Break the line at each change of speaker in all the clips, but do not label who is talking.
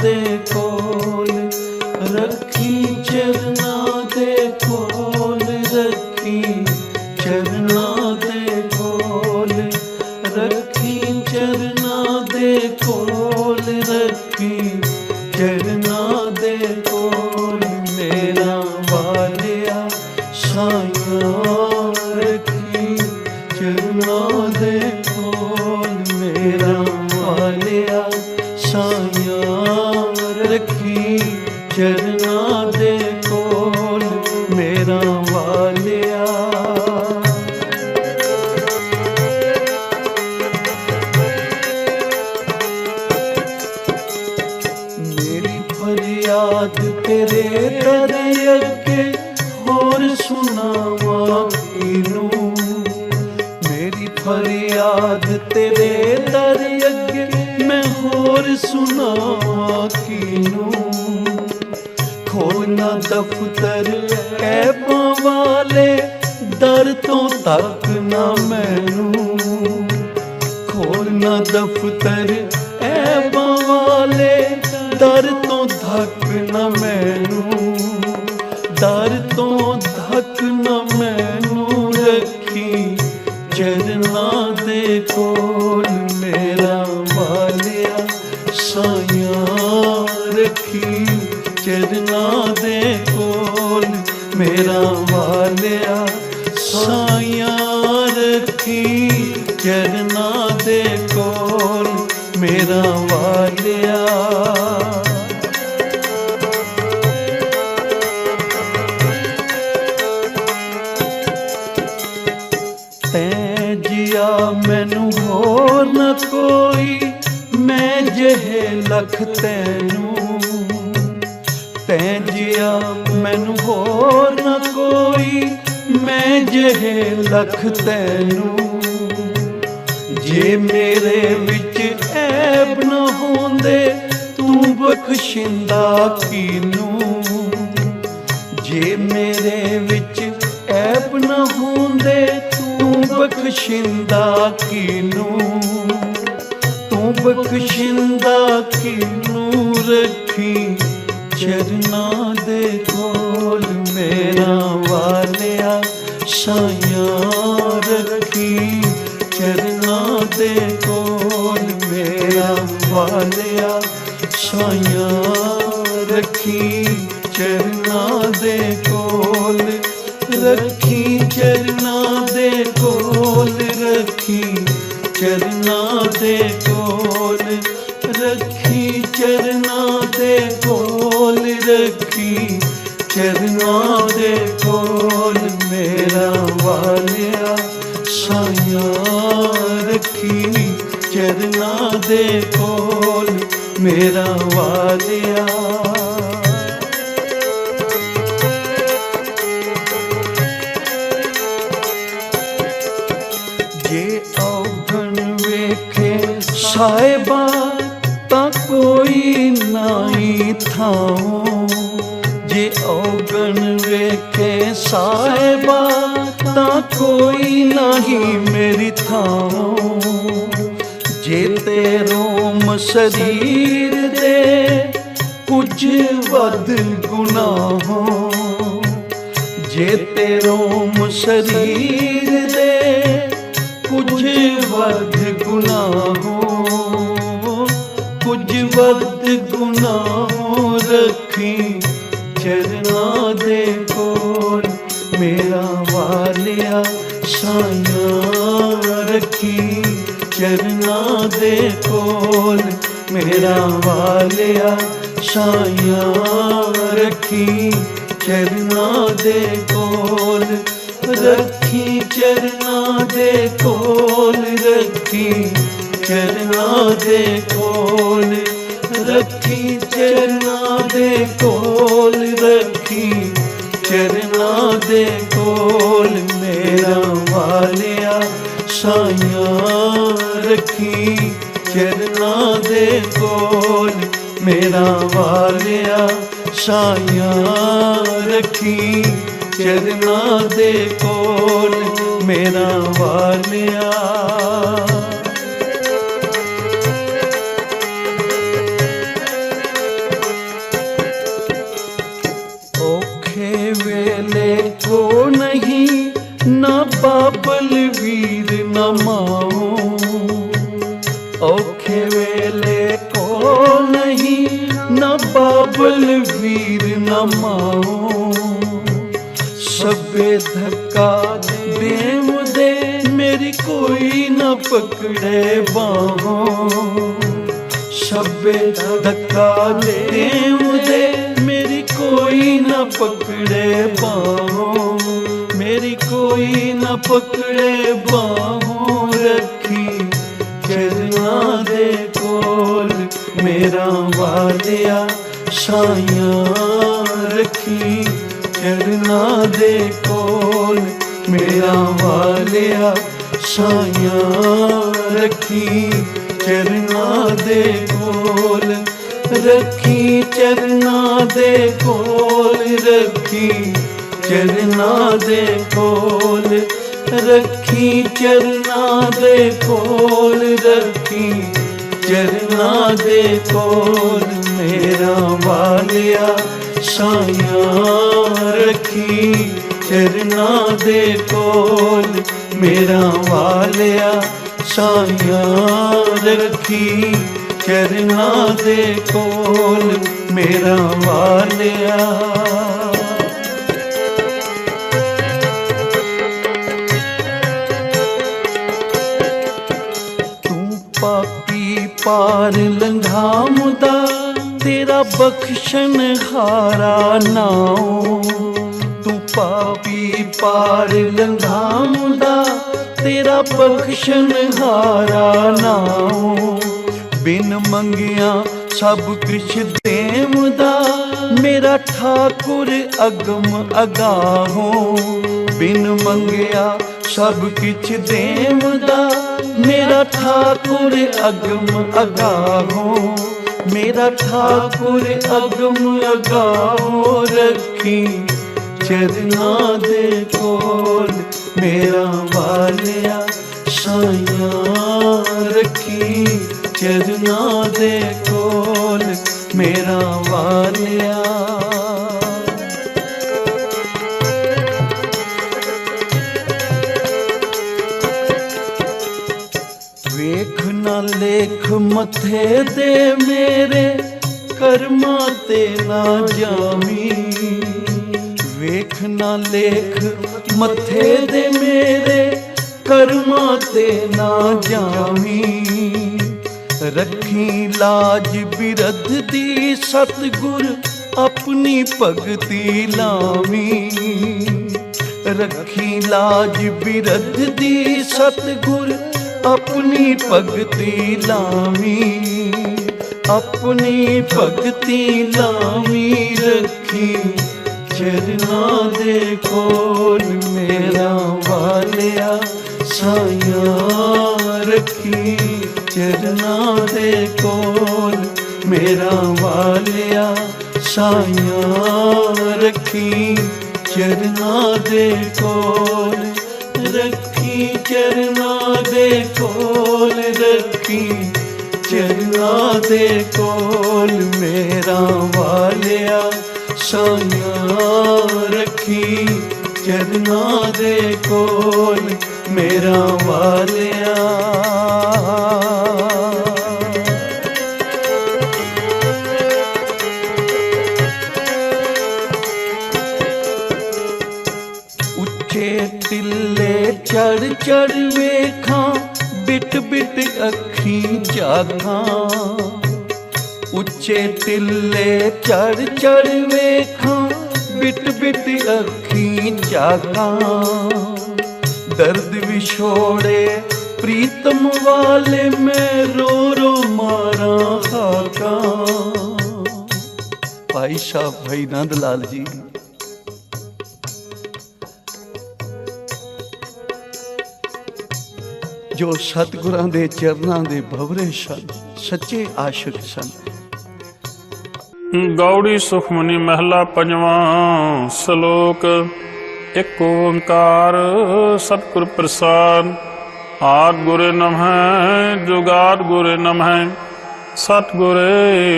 दे कोल, रखी चरना दे कोल, रखी चरना दे कोल, रखी चरना दे कोल, रखी चरना दे कोल। मेरा वालिया साइया रखी चरना दे कोल, मेरा वालिया साइया रखी चरना दे कोल, मेरा वालिया। मेरी फरियाद तेरे दर अगे होर सुनावा किनू, मेरी फरियाद तेरे दर अगे मैं होर सुनावा किनू। खोलना दफ्तर ऐबां वाले दर तो तक ना मैनू, खोलना दफ्तर ऐबां वाले दर तो धक न मैनू, दर तो धक न मैनू। रखी चरना दे कोल, मेरा वालिया साइया रखी चरना दे कोल, मेरा वालिया साइया रखी चरना दे कोल, मेरा वालिया। तैं जिया मैनू होर न कोई, मैं जहे लख तैनू, तैं जिया मैनू होर न कोई, मैं जहे लख तैनू। जे मेरे विच ऐब न होंदे तू बख्शिंदा किनू, जे मेरे विच ऐब न होंदे तू बख्शिंदा किनू, तू बख्शिंदा किनू। रखी चरना दे कोल, मेरा वालिया साइया रखी चरना दे कोल, मेरा वालिया साइया रखी चरना दे कोल, रखी चरना दे कोल, रखी चरना दे कोल, रखी चरना दे कोल, रखी चरना दे कोल। मेरा वालिया साइया रखी चरना दे कोल, मेरा वालिया। जे औगण वेखे साहिबा तां कोई नाई थाओ, जे औगण वेखे साहिबा तां कोई नहीं मेरी थाओ। जे तेरों शरीर दे कुछ वध गुनाहों, जे तेरों शरीर दे कुछ वध गुनाहों, कुछ वध गुनाहों। रखी चरना दे कोल, मेरा वालिया साइया रखी चरना दे कोल, मेरा वालिया साइया रखी चरना दे कोल, रखी चरना दे कोल, रखी चरना दे कोल, रखी चरना दे कोल, रखी चरना दे कोल। मेरा वालिया साइया रखी चरना दे कोल, मेरा वालिया साइया रखी चरना दे कोल, मेरा वालिया। बलवीर न माओ। सबे धक्का देव दे मेरी कोई न पकड़े बाहों। सबे धक्का देव दे मेरी कोई न पकड़े बाहों। मेरी कोई न पकड़े बाहों। रखी चरना दे कोल मेरा वालिया साइयां। रखी चरना दे कोल मेरा वालिया साइयां। रखी चरना दे कोल। रखी चरना दे कोल। रखी चरना दे कोल। रखी चरना दे कोल। रखी चरना दे कोल मेरा वालिया साइयां। रखी चरना दे कोल मेरा वालिया साइयां। रखी चरना दे कोल मेरा वालिया। तू पापी पार लंघा मुदा तेरा बख्शन हारा नाओ। तू पापी पार लंघा मुदा तेरा बख्शन हारा नाओ। बिन मंगिया सब कुछ देवदा मेरा ठाकुर अगम अगाहो। बिन मंगिया सब कुछ देवदा मेरा ठाकुर अगम अगाहो। मेरा ठाकुर अगम अगाहो। रखी चरना दे कोल मेरा वालिया साइयां। रखी चरना दे कोल मेरा वालिया। वेख ना लेख मथे दे मेरे कर्मा ते ना जामी। वेख ना लेख मथे दे मेरे कर्मा ते ना जामी। रखी लाज बिरध दी सतगुर अपनी भगती लावी। रखी लाज बिरध दी सतगुर अपनी भगती लावी। अपनी भगती लावी। रखी चरना दे कोल मेरा वालिया साइयां। रखी चरना दे कोल मेरा वालिया साइयां। रखी चरना दे कोल। रखी चरना दे कोल। रखी चरना दे कोल मेरा वालिया साइयां। रखी चरना दे कोल मेरा वालिया। उच्चे टिल्ले चढ़ चढ़ वेखां बिट बिट अखी जागां। उच्चे टिल्ले चढ़ चढ़ वेखां बिट बिट अखी जागां। दर्द विछोड़े प्रीतम वाले मैं रो रो मारा खाका। भाई साहब भाई नंद लाल जी जो सतगुरां दे चरनां दे भवरे सन, सच्चे आशिक सन।
गौड़ी सुखमनी महला पंजवां सलोक। एक ओंकार सतगुर प्रसाद। आद गुरे नमः जुगाद गुरे नमः सतगुरे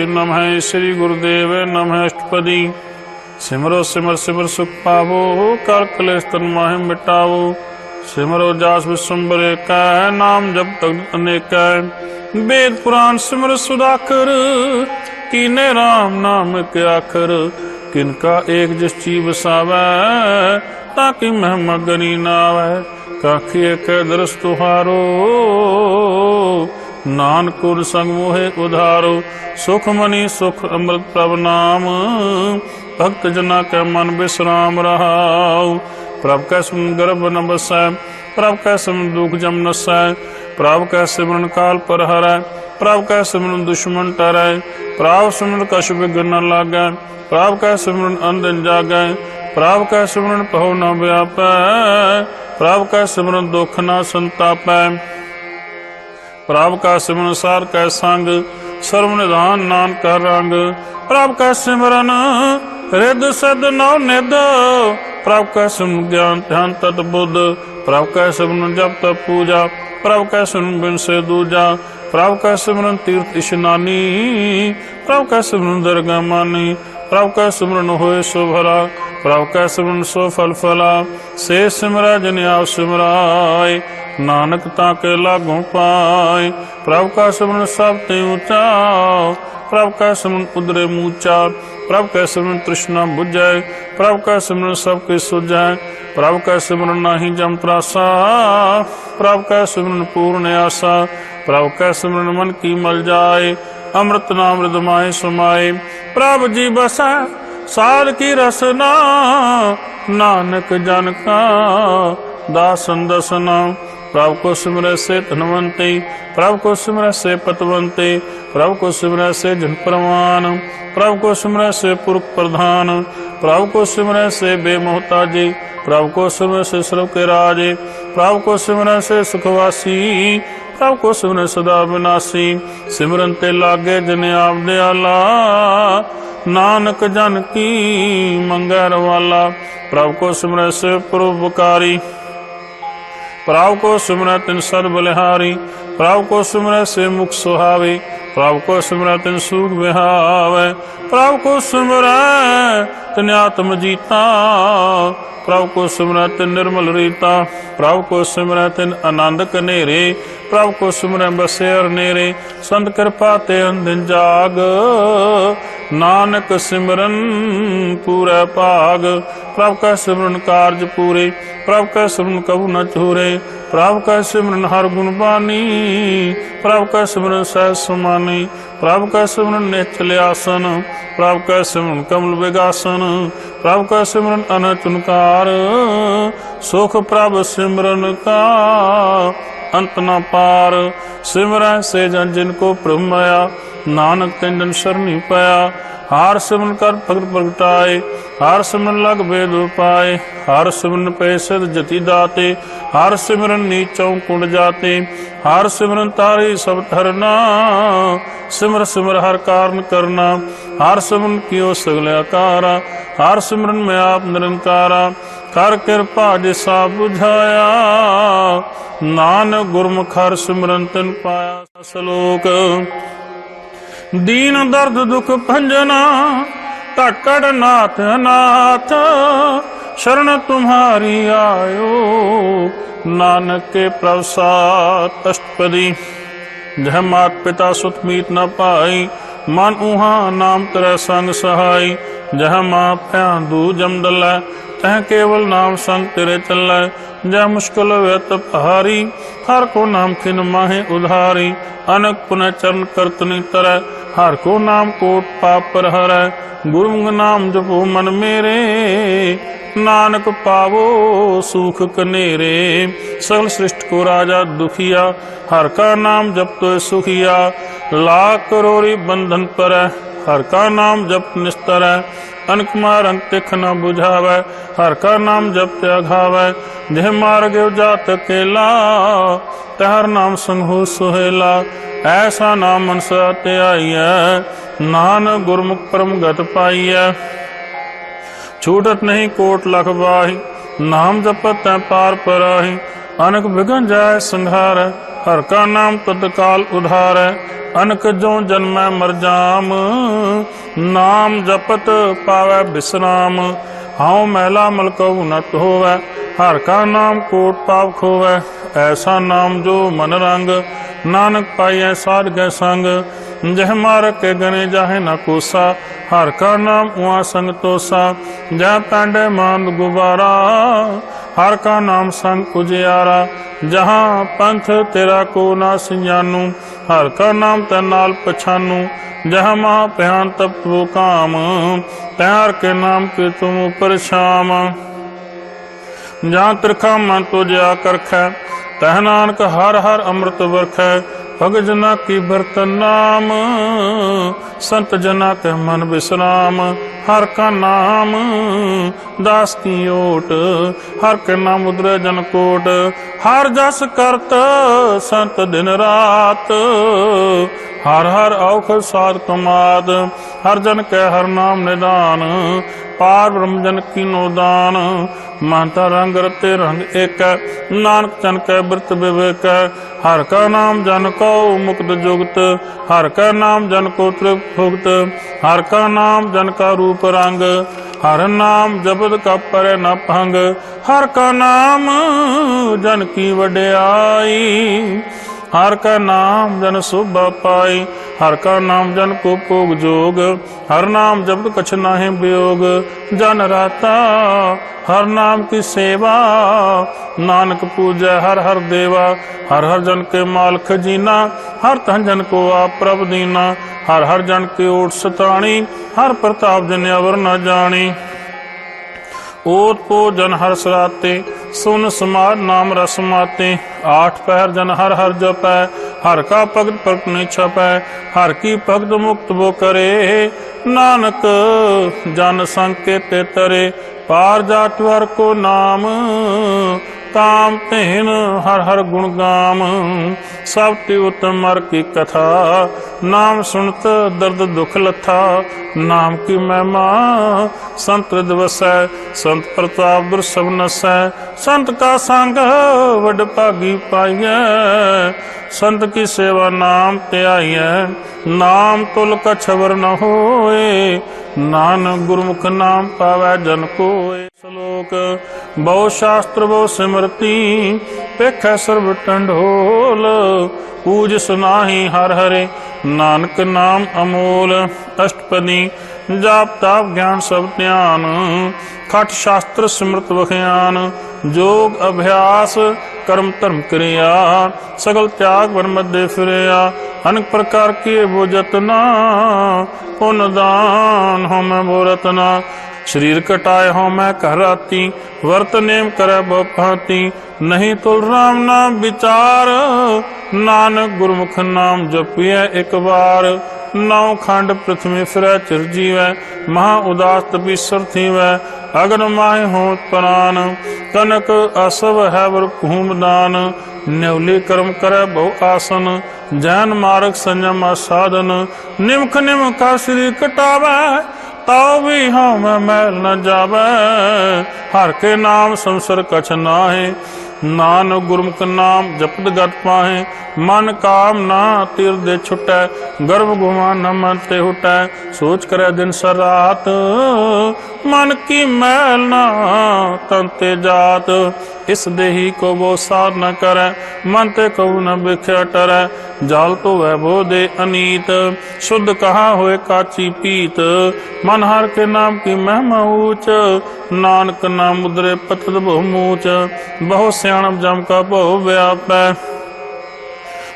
नमः श्री गुरुदेव नमः अष्टपदी। सिमरो सिमर सिमर सुख पावो कर कलेश तन माहि मिटावो। सिमरो जास विश्वम्बर कै नाम जप तक अनेक। वेद पुराण सिमर सुधाकर कीने राम नाम के आखर, किनका एक जिस ची बसावै, ताकि महिमा गनी ना आवै। काखिए के दरस तुहारो, नानक गुर संग मोहे उधारो। सुख मनी सुख अमृत प्रभ नाम, भक्त जना के मन विश्राम रहाऊ। प्रभ कै सुन गर्भ न बसै, प्रभ कै सिमरन दुख जम नसै। प्रभ कै सिमरन काल पर हरै, प्रभ कै सिमरन दुश्मन टरै। प्रभ सिमरन कछ विघ्न न लागै, प्रभ कै सिमरन अंधन जागै। प्रभ कै सिमरन पहो न व्यापै, प्रभ कै सिमरन दुख न संतापै। प्रभ का सिमरन सार कै संग, सर्व निधान नानक का रंग। प्रभ का सिमरन रिद सिद्ध नौ निध, प्रभ का सिमरन ज्ञान ध्यान तत् बुद्ध। प्रभ का सिमरन जप तप पूजा, प्रभ का सिमरन बिन से दूजा। प्रभ का सिमरन तीर्थ स्नानी, प्रभ का सिमरन दरगाह मानी। प्रभ का सिमरन होए सो भला, प्रभ का सिमरन सो फल फला। से सिमरा जन आप सिमराय, नानक ताके लागों पाए। प्रभ का सिमरन सब ते ऊंचा, प्रभ का सिमरन उदरे मूचा। प्रभ का सिमरन तृष्णा बुझै, प्रभ का सिमरन सबके सुझै। प्रभ का सिमरन नाही जम त्रासा, प्रभ का सिमरन पूर्ण आशा। प्रभ का सिमरन मन की मल जाए, अमृत नाम हृदय समाए। प्रभ जी बसै साध की रसना, नानक जन का दासन दसना। प्रभ को सिमरै से धनवंते, प्रभ को सिमरै से पतवंते। प्रभ को सिमरै से जन परवान, प्रभ को सिमरै से पुरख प्रधान। प्रभ को सिमरै से बेमोहताजी, प्रभ को सिमरै से सर्व के राजे। प्रभ को सिमरै से सुखवासी, प्रभ को सिमरै सदा विनाशी। सिमरन ते लागे जन आप दयाला, नानक जन की मंगै रवाला। प्रभ को सिमरै से परोपकारी, प्रभ को सिमरै तिन सद बलिहारी। प्रभ को सिमरै से मुख सुहावी, प्रभ को सिमरै तिन सुख बिहावै। प्रभ को सिमरै तिन आत्म जीता, प्रभ को सिमरै तिन निर्मल रीता। प्रभ को सिमरै तिन आनंद कनेरे, प्रभ को सिमरै बसेर नेरे। संत कृपा ते अंदिन जाग, नानक सिमरन पूरै भाग। प्रभ का सिमरन कारज पूरे, प्रभ का सिमरन कबू न चूरे। प्रभ का सिमरन हर गुण बानी, प्रभ का सिमरन सहज समानी। प्रभ का सिमरन निश्चल आसन, प्रभ का सिमरन कमल विगासन। प्रभ का सिमरन अनचुनकार, सुख प्रभ सिमरन का अंत न पार। सिमरै से जन जिनको प्रभु माया, नानक तिन जन शरणी पाया। हार सिमरन कर भगत प्रगटाए, हार सिमरन लग भेद उपाय। हार सिमरन पे सिद्ध जति दाते, हार सिमरन नीचों कुंड जाते। हार सिमरन तारे सब धरना, सिमर सिमर हर कारण करना। हार सिमरन कियो सगल आकारा, हार सिमरन में आप निरंकारा। कर कृपा जिसा बुझाया, नानक गुरमुख हर सिमरन तिन पाया। श्लोक दीन दर्द दुख भंजना, कट नाथ अनाथ। शरण तुम्हारी आयो, नानक के प्रसाद अष्टपदी। जह मात पिता सुत मीत न पाई, मन उहा नाम तेरा संग सहाय। जह माँ प्या दू जम दलै, तह केवल नाम संग तेरे चलै। जह मुश्किल व्यत पहारी, हर को नाम खिन माहे उधारी। अनक पुनः चरण करतनि तरह, हर को नाम कोट पाप पर हरै। गुरु नाम जपो मन मेरे, नानक पावो सुख कनेरे। सकल सृष्टि को राजा दुखिया, हर का नाम जप तो सुखिया। लाख करोड़ी बंधन पर, हर का नाम जप निस्तर। अनक मारंग तिख न बुझावै, हर का नाम जप त्यागावै। जह मार्ग जात अकेला, तहर नाम संग हो सुहेला। ऐसा नाम मन सत्य आईय, नानक गुरमुख परम गत पाईय। छूटत नहीं कोट लख बाही, नाम जपत तै पार पराही। अनक विघन जाय संहार, हर का नाम तत्काल उधार। अनक जो जन्मै मर जाम, नाम जपत पावै विश्राम। हाउ मैला मल कबू नत होवै, हर का नाम कोट पाप खोवै। ऐसा नाम जो मन रंग, नानक पाइयै साध गै संग। जह मार के गने जाहे न कोसा, हर का नाम उआ संग तोसा। जह पैंडे मांद गुबारा, हर का नाम संग उजियारा। जहाँ पंथ तेरा को ना सिंजानू, हर का नाम ते नाल पछानू। जहाँ महा प्यान तप वो काम, प्यार के नाम के तुम ऊपर शाम। जहाँ त्रिखा मन तो जा करखै, तह नानक हर हर अमृत बरखै। भग जना की बरतन नाम, संत जना के मन विश्राम। हर का नाम दास की ओट, हर के नाम उदरे जन कोट। हर जस करत संत दिन रात, हर हर औख साध कमाद। हर जन के हर नाम निदान, पार ब्रह्म जन की नोदान। महता रंग रते रंग एक, नानक जन के व्रत विवेक। हर का नाम जन को मुक्त जुगत, हर का नाम जन को तृप्त भुगत। हर का नाम जन का रूप रंग, हर नाम जपत का परे न भंग। हर का नाम जन की वड्याई, हर का नाम जन शोभा पाई। हर का नाम जन को भोग जोग, हर नाम जपत कछ नाहि वियोग। जन राता हर नाम की सेवा, नानक पूजै हर हर देवा। हर हर जन के माल खजीना, हर तन जन को आप प्रभ दीना। हर हर जन के ओट सताणी, हर प्रताप जन अवर न जानी। ओत पो जन हर सराते, सुन समाज नाम रस माते। आठ पहर जन हर हर जपै, हर का भगत प्रगट नहीं छपै। हर की भगत मुक्त वो करे, नानक जन संकेत तरे। पार जाट वर को नाम, काम तेन हर हर गुण गाम। सब ते उत्तम मर की कथा, नाम सुनत दर्द दुख लथा। नाम की महिमा संत दिवसै, संत प्रताप दुर्सभ नसै। संत का संग वड भागी पाइयै, संत की सेवा नाम ते आइयै। नाम तुल कछवर न होए, नानक गुरमुख नाम पावै जन कोय। श्लोक बहु शास्त्र बहु सिमरती, पेखै सर्व टंडोल। पूज सुनाही हर हरे, नानक नाम अमोल। अष्टपदी जाप ताप ज्ञान सब ध्यान, खट शास्त्र सिमृत बख्यान। जोग अभ्यास कर्म धर्म क्रिया, सगल त्याग वन मध्य फिरया। अनेक प्रकार के वो जतना, पुण्य दान हो मैं वो रतना। शरीर कटाए हो मैं कह राती, वर्त नेम करे बहु भांति। नहीं तुल राम नाम विचार, नानक गुरमुख नाम जपिए एक बार। नौ खंड पृथ्वी फिरै चिरजीवै, महा उदास तपीसर थीवै। अगन माहि होत प्राण, कनक असव है वर भूम दान। न्यवली कर्म करे बहु आसन, जैन मार्ग संयम साधन। निमख निम का श्री कटावै, ताऊ भी हम मैल न जावै। हर के नाम संसर कछ नाहि, नानक गुरमुख नाम जपत गत पाहे। मन काम ना तीर दे छुटै, गर्भ गुमा न मन ते हुटै। सोच करे दिन सर रात, मन की मैल ना तन ते जात। इस देही को वो साध न करे, मन ते कहू न बिख्या टरै। जाल तो वह भो दे अनीत, शुद्ध कहाँ होए काची पीत। मन हर के नाम की महिमा ऊंच, नानक नाम मुद्रे पतत बहु मूच। बहु सियाणप जम का बहु व्यापै,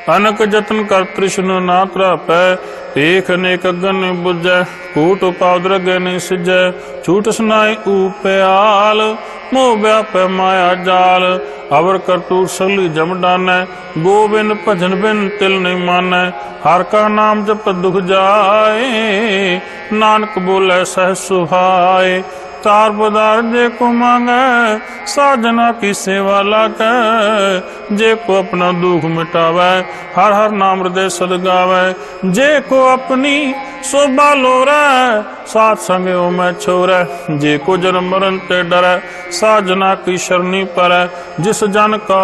अनक जतन कर तृष्ण ना त्रापै। एक अनेक अगन बुझै, कूट उपाद्र नहीं सिजै। झूठ सुनाई ऊप्याल, मोह व्यापै माया जाल। अवर करतूत सगली जम डानै, गोबिंद भजन बिन तिल नहीं मानै। हर का नाम जप दुख जाए, नानक बोले सह सुभाए। तार पदार जे को मांगे, साजना की सेवा लागे। जे को अपना दुख मिटावे, हर हर नाम हृदय सद गावे। जे को अपनी शोभा लोरै, साथ संग ओ मैं छोरै। जे को जन्म मरण ते डरै, साजना की शरणी परै। जिस जन को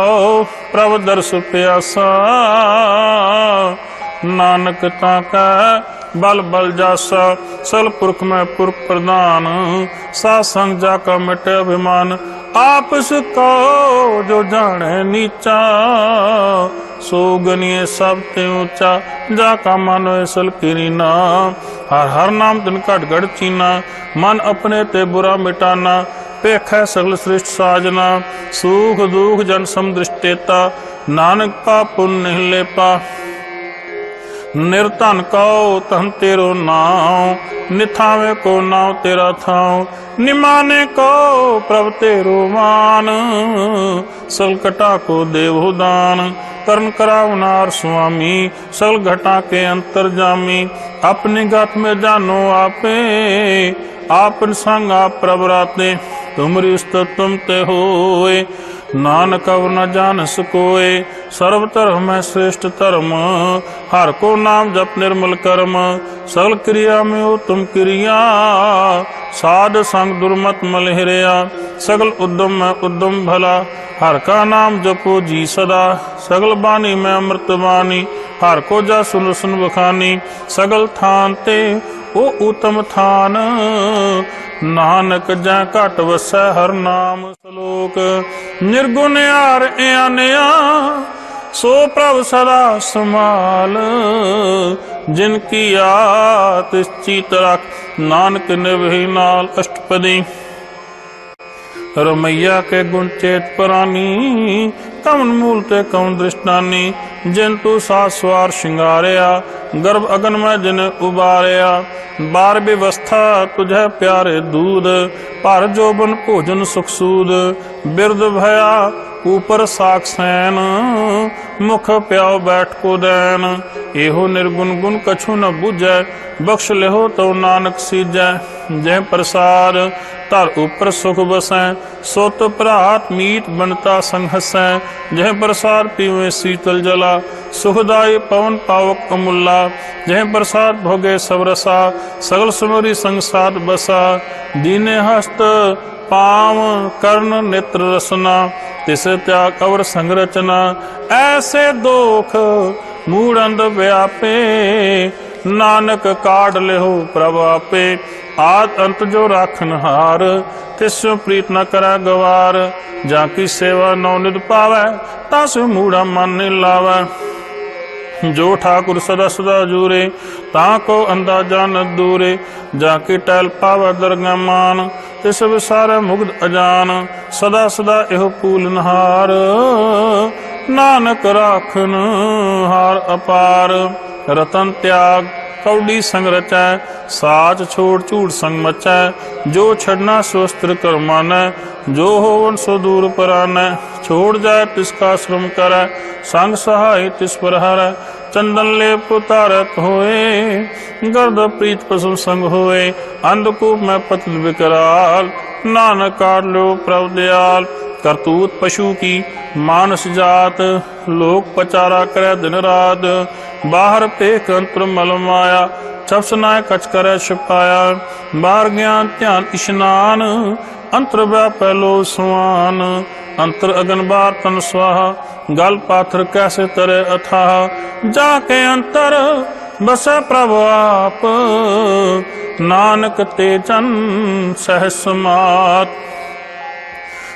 प्रभ दर्श प्यासा, नानक ताकै बल बल जासा। सल पुरख में पुरख प्रदान, सात संग जाका मिटे अभिमान। आपस को जो जाने नीचा, सो गनिए सब ते ऊंचा, जाका मन असल किरीना। हर हर नाम तिन घट घट चीना, मन अपने ते बुरा मिटाना। पेख है सगल सृष्ट साजना, सुख दुख जन समदृष्टेता। नानक पाप पुण्य नहीं लेपा, निर्धन कहो तन तेरो नाम। निथावे को नाव तेरा थाव, निमाने को प्रभ तेरो मान। सल कटा को देवो दान, करण करावनार स्वामी। सल घटा के अंतर जामी, अपनी गत में जानो आपे। आपन संग आप प्रभ राते, तुमरी उस्तत तुम ते होए। नानक अब न जान सकोए, सर्व धर्म में श्रेष्ठ धर्म। हर को नाम जप निर्मल कर्म, सगल क्रिया में हो तुम क्रिया। साध संग दुर्मत मलहरिया, सगल उद्यम में उद्यम भला। हर का नाम जपो जी सदा, सगल बानी में अमृत बानी। हर को जा सुन सुन बखानी, सगल थान ते ओ उत्तम थान। नानक जै घट वसै हर नाम सलोक। निर्गुण यार आनया, सो प्रभ सदा समाल। जिनकी आत चित रख, नानक निभहि नाल अष्टपदी। रमैया के गुण चेत परानी, कवन मूल ते कवन दृष्टानी। जिन तू सात स्वार श्रृंगारिया, गर्भ अगन में जिन उबारिया। बार व्यवस्था तुझे प्यारे दूध, पर जोबन भोजन सुख सूद। बिरद भया ऊपर साख सैन, मुख प्याओ बैठ को दैन। एहो निर्गुण गुण कछु न बुझै, बख्श लेहो तो नानक सीजै। जय प्रसाद तर ऊपर सुख बसै, सोत प्रात मीत बनता संग हसै। जय प्रसाद पीवे शीतल जला, सुखदाई पवन पावक अमूला। जय प्रसाद भोगे सब रसा, सगल सुमरी संग साध बसा। दीने हस्त पाव कर्ण नेत्र रसना, तिस त्याग अवर संग रचना। ऐसे दोख मूढ़ अंध व्यापे, नानक काढ़ लेहो प्रभ आपे। आद अंत जो राखन हार, तिस्यो प्रीत न करै गवार। जाकी सेवा नौ निध पावै, तासु मूढ़ा मन नहीं लावै। जो ठाकुर सदा सदा जूरे, ताको अंदाजा न दूरे। जाके टहल पावै दरगाह मान, तिस विसारै मुग्ध अजान। सदा सदा एहो पूलनहार, नानक राखन हार अपार। रतन त्याग कौड़ी संग रचै, साच छोड़ झूठ संग मचै। जो छड़ना स्वस्त्र कर मानै, जो होवन सो दूर परानै। छोड़ जाए तिसका श्रम करै, संग सहाय तिस पर हरै। चंदन लेप उतारत होए, गर्द प्रीत पशु संग होए। अंधकूप में पतित विकराल, नानक काट लो प्रभ दयाल। करतूत पशु की मानस जात, लोक पचारा करे दिन रात। बाहर पेख अंतर मल माया, छप सुनाए कच करे छिपाया। बाहर ज्ञान ध्यान इशनान, अंतर व्यापै लो सुआन। अंतर अगन बार तन स्वाहा, गल पाथर कैसे तरे अथाह। जाके अंतर बसै प्रभु आप, नानक ते जन सहस समात।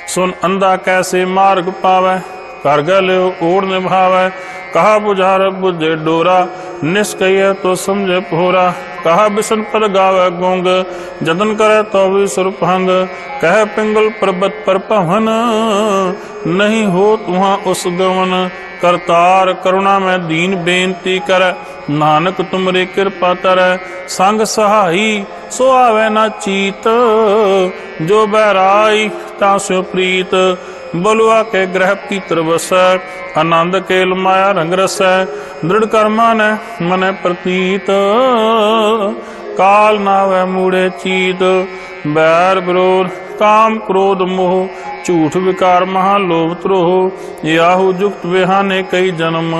सुन अंधा कैसे मार्ग पावै, कर गले ओढ़ निभावै। कहा बुझार बुझे डोरा, निष्कय तो समझे भोरा। कहा बिशन पद गावै गोंग, जतन करे तो भी सुरभंग। कह पिंगल पर्वत पर पवन, नहीं हो तुहां उस गवन। करतार करुणा में दीन बेनती कर, नानक तुमरी कृपा तर। संग सहाई सो आवे न चीत, जो बैराई तास्यो प्रीत। बलुआ के ग्रह पीतर बसै, आनंद केल माया रंग रसै। दृढ़ कर्मा ने मन प्रतीत, काल नावै मूढ़े चीत। बैर विरोध काम क्रोध मोह, झूठ विकार महालोभ त्रोह। याहू जुक्त बिहाने कई जन्म,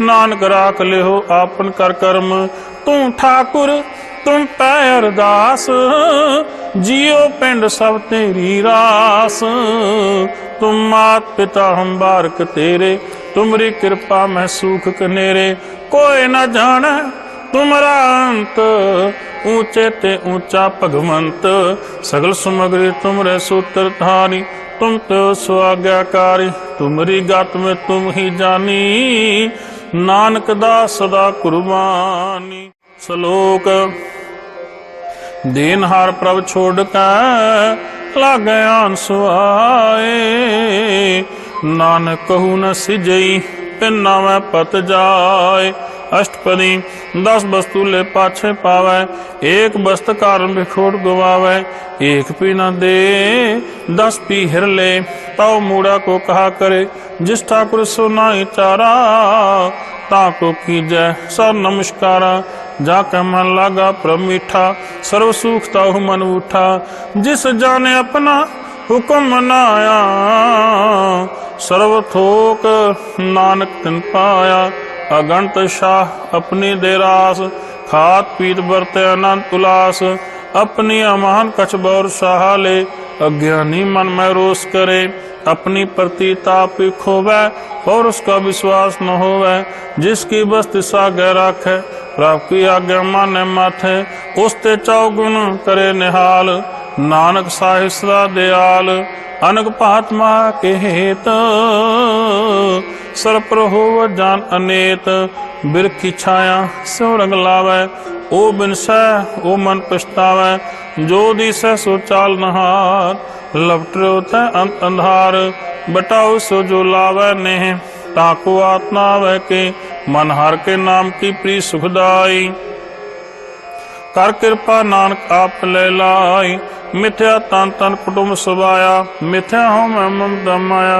नानक राख लेहो आपन कर कर्म। तू ठाकुर तुम पै अरदास, जियो पिंड सब तेरी रास। तुम मात पिता हम बारक तेरे, तुमरी कृपा में सूख कनेरे। कोई न जाने तुमरा अंत ऊंचे ते ऊंचा भगवंत सगल सुमग्री तुमरे सूत्र धारी तुम तो सो आज्ञाकारी तुमरी गात में तुम ही जानी नानक दास सदा कुर्बानी। श्लोक दीनहार प्रभ छोड़ कर लागे आंसू आए नानक कहू न सिजई पिन्ना में पत जाए। अष्टपदी 10 वस्तु ले पाछे पावे एक वस्त कारण बिखोट गवावे एक पी न दे 10 पी हिर ले ताऊ मूड़ा को कहा करे जिस ठाकुर सुनाई चारा ताको कीजय सर नमस्कारा जाके मन लागा प्रभ मीठा सर्व सुख ताहु मन उठा जिस जाने अपना हुक्म मनाया सर्व थोक नानक तिन पाया। अगणत शाह अपनी देरास खात पीत बरते अनंत उल्लास अपनी अमान कछ बौर सहाले अज्ञानी मन में रोष करे अपनी प्रतीताप खोवे और उसका विश्वास न होवे जिसकी बस्ती सागे राखे प्रभु की आज्ञा माने माथे उसते चौगुण करे निहाल नानक साहिस्रा दयाल अनक पात्मा के हेत सरपर हो जान अनेत बिरखी छाया सो रंग लावे ओ बिन सह ओ मन पछतावे जो दिसै सो चाल नहार लपटो तै अंत अंधार बटाओ सो जो लावे नेह ताको आत्मा वह के मन हर के नाम की प्री सुखदाई कर कृपा नानक आप ले लाई मिथ्या तन तन कुटुंब सुबाया मिथ्या हो मैं ममता माया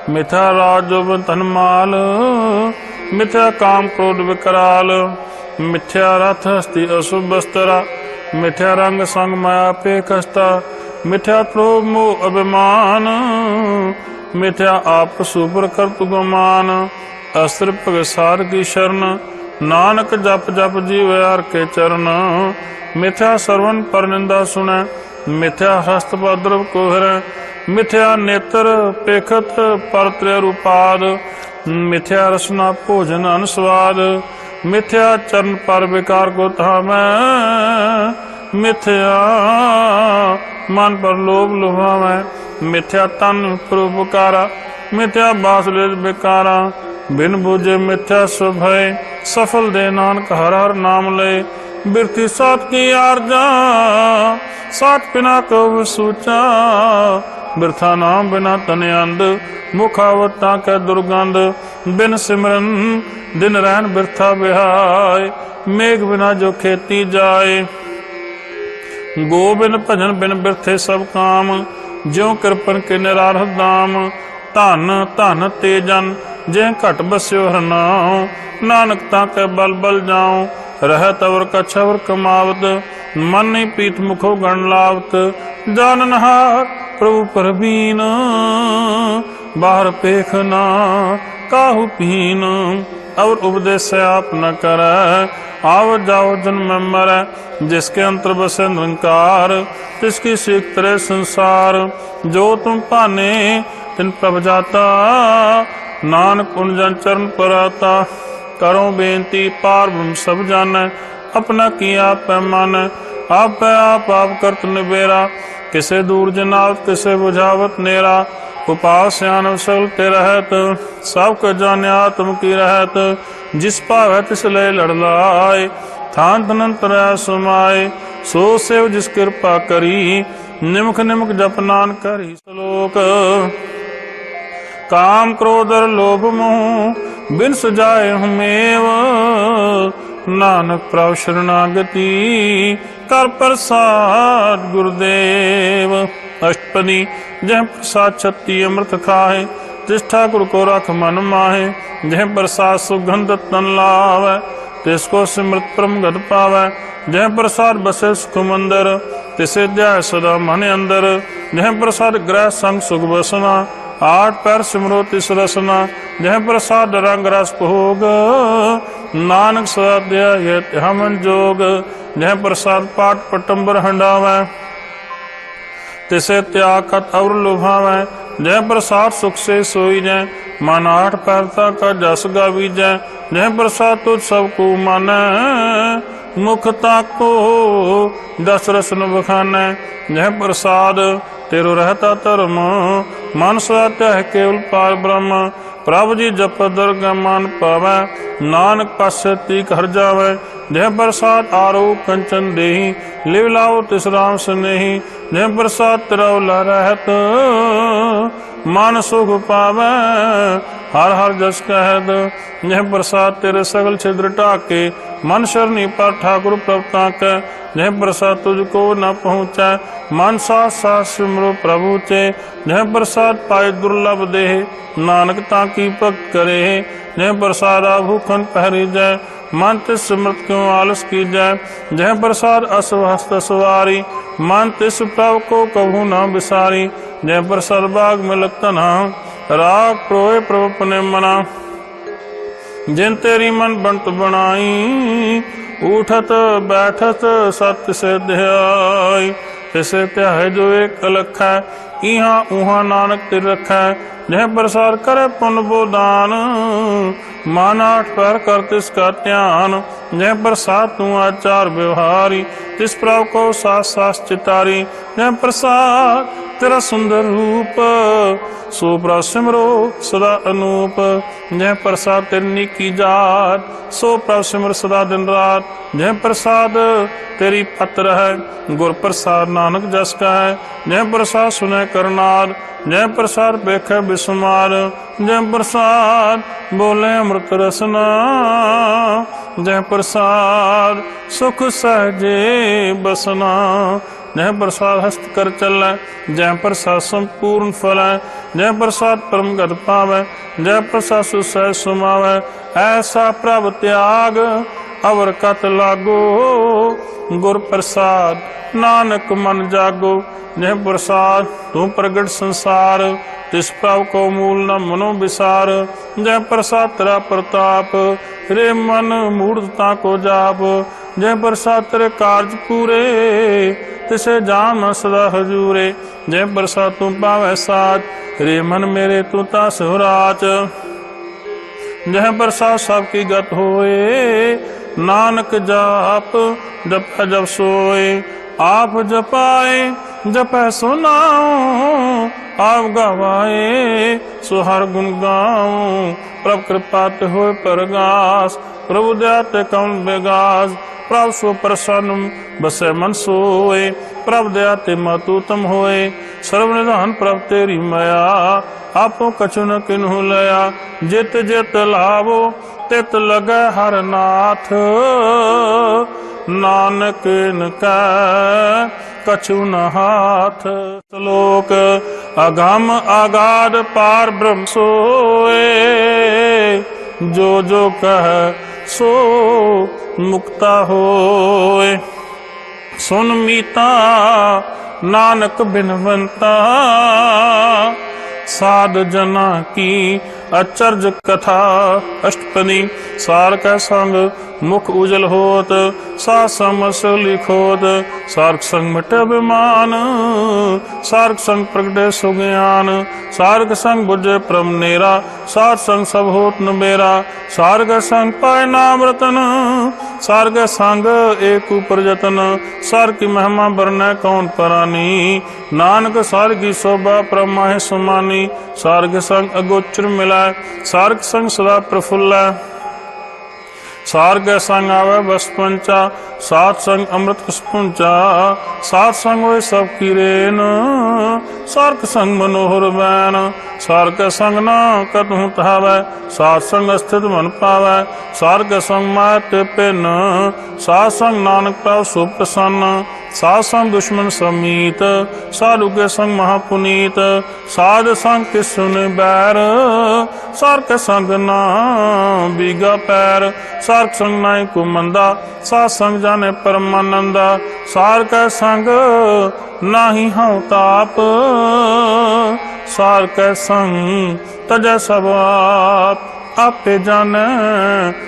मिथ्या राज धन माल मिथ्या काम क्रोध विकराल मिथ्या रथ हस्ती अशुभ बस्तरा मिथ्या रंग संग माया पे कस्ता मिथ्या क्रोध मोह अभिमान मिथ्या आप सुपर कर गुमान अस्त्र पगसार की शरण नानक जप जप जीव हर के चरण मिथ्या श्रवण पर निंदा सुने मिथ्या हस्त पद्रव को हर मिथ्या नेत्र पेखत पर त्रय रूपाद मिथ्या रसना भोजन अनुस्वाद मिथ्या चरण पर विकार को थामै मिथ्या मन पर लोभ लुभावै मिथ्या तन परोपकारा मिथ्या बासुले बेकारा बिन बुझे मिथ्या स्वभय सफल दे नानक हर हर नाम ले बिरती सात की आरजा सात बिना को सूचा बिरथा नाम बिना तने अंध मुखावता के दुर्गंध बिन सिमरन दिन रहन बिरथा बिहाय मेघ बिना जो खेती जाए गो बिन भजन बिन बिरथे सब काम ज्यों कृपन के निरारह दाम धन धन तेजन जे घट बस्यो हरनाओ नानक ताके बल बल जाऊं रह तवर कछवर कमावत मन नहीं पीत मुखो गण लावत जाननहार प्रभु परबीन बाहर पेखना काहू पीन और उपदेश आप न कर आव जाओ जन्म में मरै जिसके अंतर बसे निरंकार तिसकी सीख तरे संसार जो तुम पाने तिन प्रभ जाता नानक उन जन चरण पर आता करो बेनती पार ब्रह्म सब जाने अपना किया पैमान आप करत निबेरा किसे दूर जनावत किसे बुझावत नेरा उपाव स्यान सगल ते रहत सब क जाने आत्म की रहत जिस पावै तिस ले लड़लाए थान तनंतर समाए सो सेव जिस कृपा करी निमुख निमुख जप नान करी। श्लोक काम क्रोध लोभ मोह बिन सुजाए हुमेव नानक प्रभु शरणागति कर प्रसाद गुरुदेव। अष्टपदी जह प्रसाद छत्ती अमृत खाए जिस ठाकुर को रख मन माहे जह प्रसाद सुगंध तन लावे तिसको सिमृत परम गत पावे जह प्रसाद बसे सुख मंदर तिसे ध्याय सदा मन अंदर जह प्रसाद ग्रह संग सुख बसना आठ पैर सिमरो तिस रसना जह प्रसाद रंग रस भोग नानक सदा ध्याय हमन जोग जह प्रसाद पाठ पटंबर हंडावे तिसे त्याग और लुभावे जह प्रसाद सुख से सोई जय मन आठ पैरता का जस गावीजै। जह प्रसाद तुझ सबको मानै, मुख ताको दस रसन बखानै। जह प्रसाद तेरो रहता धर्म, मन सत्य है केवल पार ब्रह्म। प्रभु जी जप दुर्गा मान पावै, नानक पासे तीक हर जावै। जह प्रसाद आरो कंचन देही, लिव लाओ तिस राम स्नेही। जह प्रसाद तिरौला रहत, मान सुख पावै, हर हर जस कहत। यह प्रसाद तेरे सगल छिद्र टाके, मन शरणी पर ठाकुर प्रभु ताकै। यह प्रसाद तुझको न पहुँचै, मन साथ साथ सिमरो प्रभु चे। यह प्रसाद पाए दुर्लभ देह, नानक ताकी भक्त करे। यह प्रसाद भूखन पहरी जाय, मन तिस स्मृत क्यों आलस की जाय। यह प्रसाद असहस्त सवारी, मन तिस प्रभु को कभू न बिसारी। यह प्रसाद बाग में लगतना, राग प्रोए प्रभु अपने मना। जिन तेरी मन बंट बनाई, उठत बैठत सत्य से ध्याई। तिसे त्याह जो एक अलख है, इहाँ उहाँ नानक तिर रखै। यह प्रसार करे पुण्य बोदान, मान आठ पैर कर तिसका ध्यान। यह प्रसाद तू आचार व्यवहारी, तिस प्रभु को सास सास चितारी। यह प्रसाद तेरा सुंदर रूप, सो प्रभु सिमरो सदा अनूप। यह प्रसाद तेरी की जात, सो प्रभु सिमर सदा दिन रात। यह प्रसाद तेरी पत्र है, गुर प्रसाद नानक जस का है। यह प्रसाद सुने करनाद, जय प्रसाद बेखे बिस्मार। जय प्रसाद बोले अमृत रसना, जय प्रसाद सुख सहजे बसना। जय प्रसाद हस्त कर चलै, जय प्रसाद संपूर्ण फलै। जय प्रसाद परम गत पावै, जय प्रसाद सुसह सुमावै। ऐसा प्रभ त्याग अवर कत लागो, गुर प्रसाद नानक मन जागो। जय प्रसाद तू प्रगट संसार, तिस प्रभु को मूल न मनो विसार। जय प्रसाद तेरा प्रताप, रे मन मूर्धता को जाप। जय प्रसाद तेरे कार्य पूरे, तिसे जान सदा हजूरे। जय प्रसाद तू पावै साच, रे मन मेरे तू तास राच। जय प्रसाद सबकी गत होए, नानक जाप जप जब सोए। आप जपाए जपै सुनाऊं, आप गवाए सो हर गुण गाऊं। प्रभु कृपा ते होए परगास, प्रभु दया ते कौन बेगास। प्रभु सो प्रसन्न बसे मन सोए, प्रभु दया ते मतु तम होए। सर्व निधान प्रभु तेरी मया, आपो कछु न किन्हु लया। जित जित लावो तित लगे हर नाथ, नानक इनका कछु न हाथ। श्लोक अगम आगाध पार ब्रह्म सोए, जो जो कह सो मुक्ता होए। सुन मीता नानक बिनवंता, साध जना की अचर्ज कथा। अष्टपदी सार का संग मुख उजल होत, सात समस लिखोत। सार्क संग मिट अभिमान, सार्क संग प्रगटे सुज्ञान। सार्क संग बुझे परम नेरा, सात संग सब होत न बेरा। सार्क संग पाए नाम रतन, सार्क संग एक ऊपर जतन। सार्क की महिमा बरनै कौन परानी, नानक सार्क की शोभा परमाहि समानी। सार्क संग अगोचर मिलाय, सार्क संग सदा प्रफुल्ल। सार्ग संग आवे बस पंचा, सात संग अमृत पुंचा। सात संग वे सब की रेन, सार्क संग मनोहर बैन। सार्क संग न कतहु तहावै, सात संग स्थित मन पावै। सार्क संग मात पिन, सात संग नानक पाव सुप्रसन्न। सात संग दुश्मन समीत, साधु के संग महापुनीत। साध संग किस सुन बैर, सार्क संग ना बीगा पैर। सार्क संग नाई को मंदा, सात संग जाने परमानंदा। सार्क संग नाही हूँ ताप, सार्क संग तजै सब आप। आपे जाने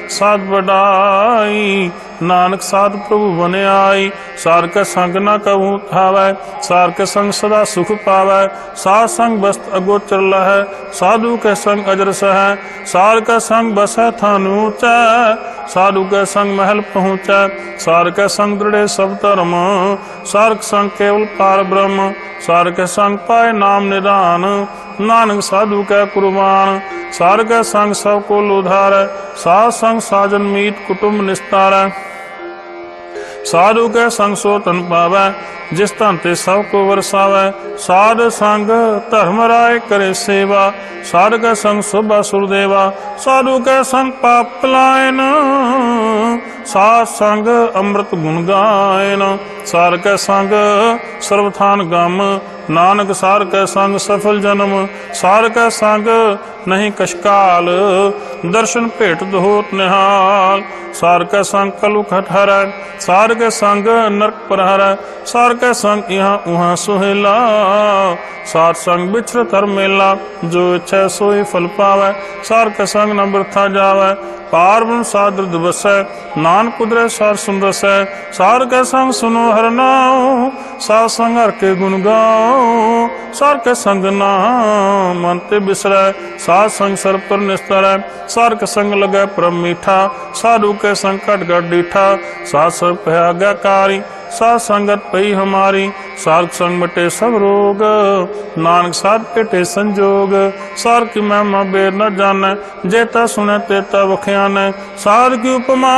साध बढ़ाई। नानक साध प्रभु बने आई। सार के संग न कहूँ थावै, सार के संग सदा सुख पावै। सार संग बस्त अगोचर लहै, साधु के संग अजर सहै। सार के संग बसै थान ऊँचै, साधु के संग महल पहुँचै। सार के संग दृढ़े सब धर्म, सार के संग केवल पार ब्रह्म। सार के संग पाए नाम निदान, नानक साधु के कुर्बान। सार के संग सब को उधारै, साध संग साजन मीत कुटुंब निस्तारै। साधु के संग सो तन पावै, जिस तन ते सब को वरसावै। साध संग धर्म राय करे सेवा, साध के संग शोभा सुरदेवा। साधु के संग पाप पलायन, साध संग अमृत गुण गायन। सार के संग सर्वथान गम, नानक सार के संग सफल जन्म। सार के संग नहीं कशकाल, दर्शन भेट होत निहाल। सार के संग कलु खटहरै, सार के संग नरक प्रहरै। सार के संग यहाँ उहाँ सुहेला, सार संग बिछड़ धर मेला। जो इच्छा सोई फल पावै, सार के संग न वृथा जावै। पार ब्रह्म साध बसै, नानक उदरै सार सुन रसै। सार के संग सुनो हर नाम, सार संग हर के गुण गाओ। सार के संग नाम मन ते बिसरै, सार संग सर पर निस्तरै। सार के संग लगै परम मीठा, साधु के संग कट गट डीठा। सार सब है आज्ञाकारी, सार संगत पई हमारी। सार संग बटे सब रोग, नानक साध पेटे संजोग। सार की महिमा बेर न जाने, जेता सुने तेता बख्याने। सार की उपमा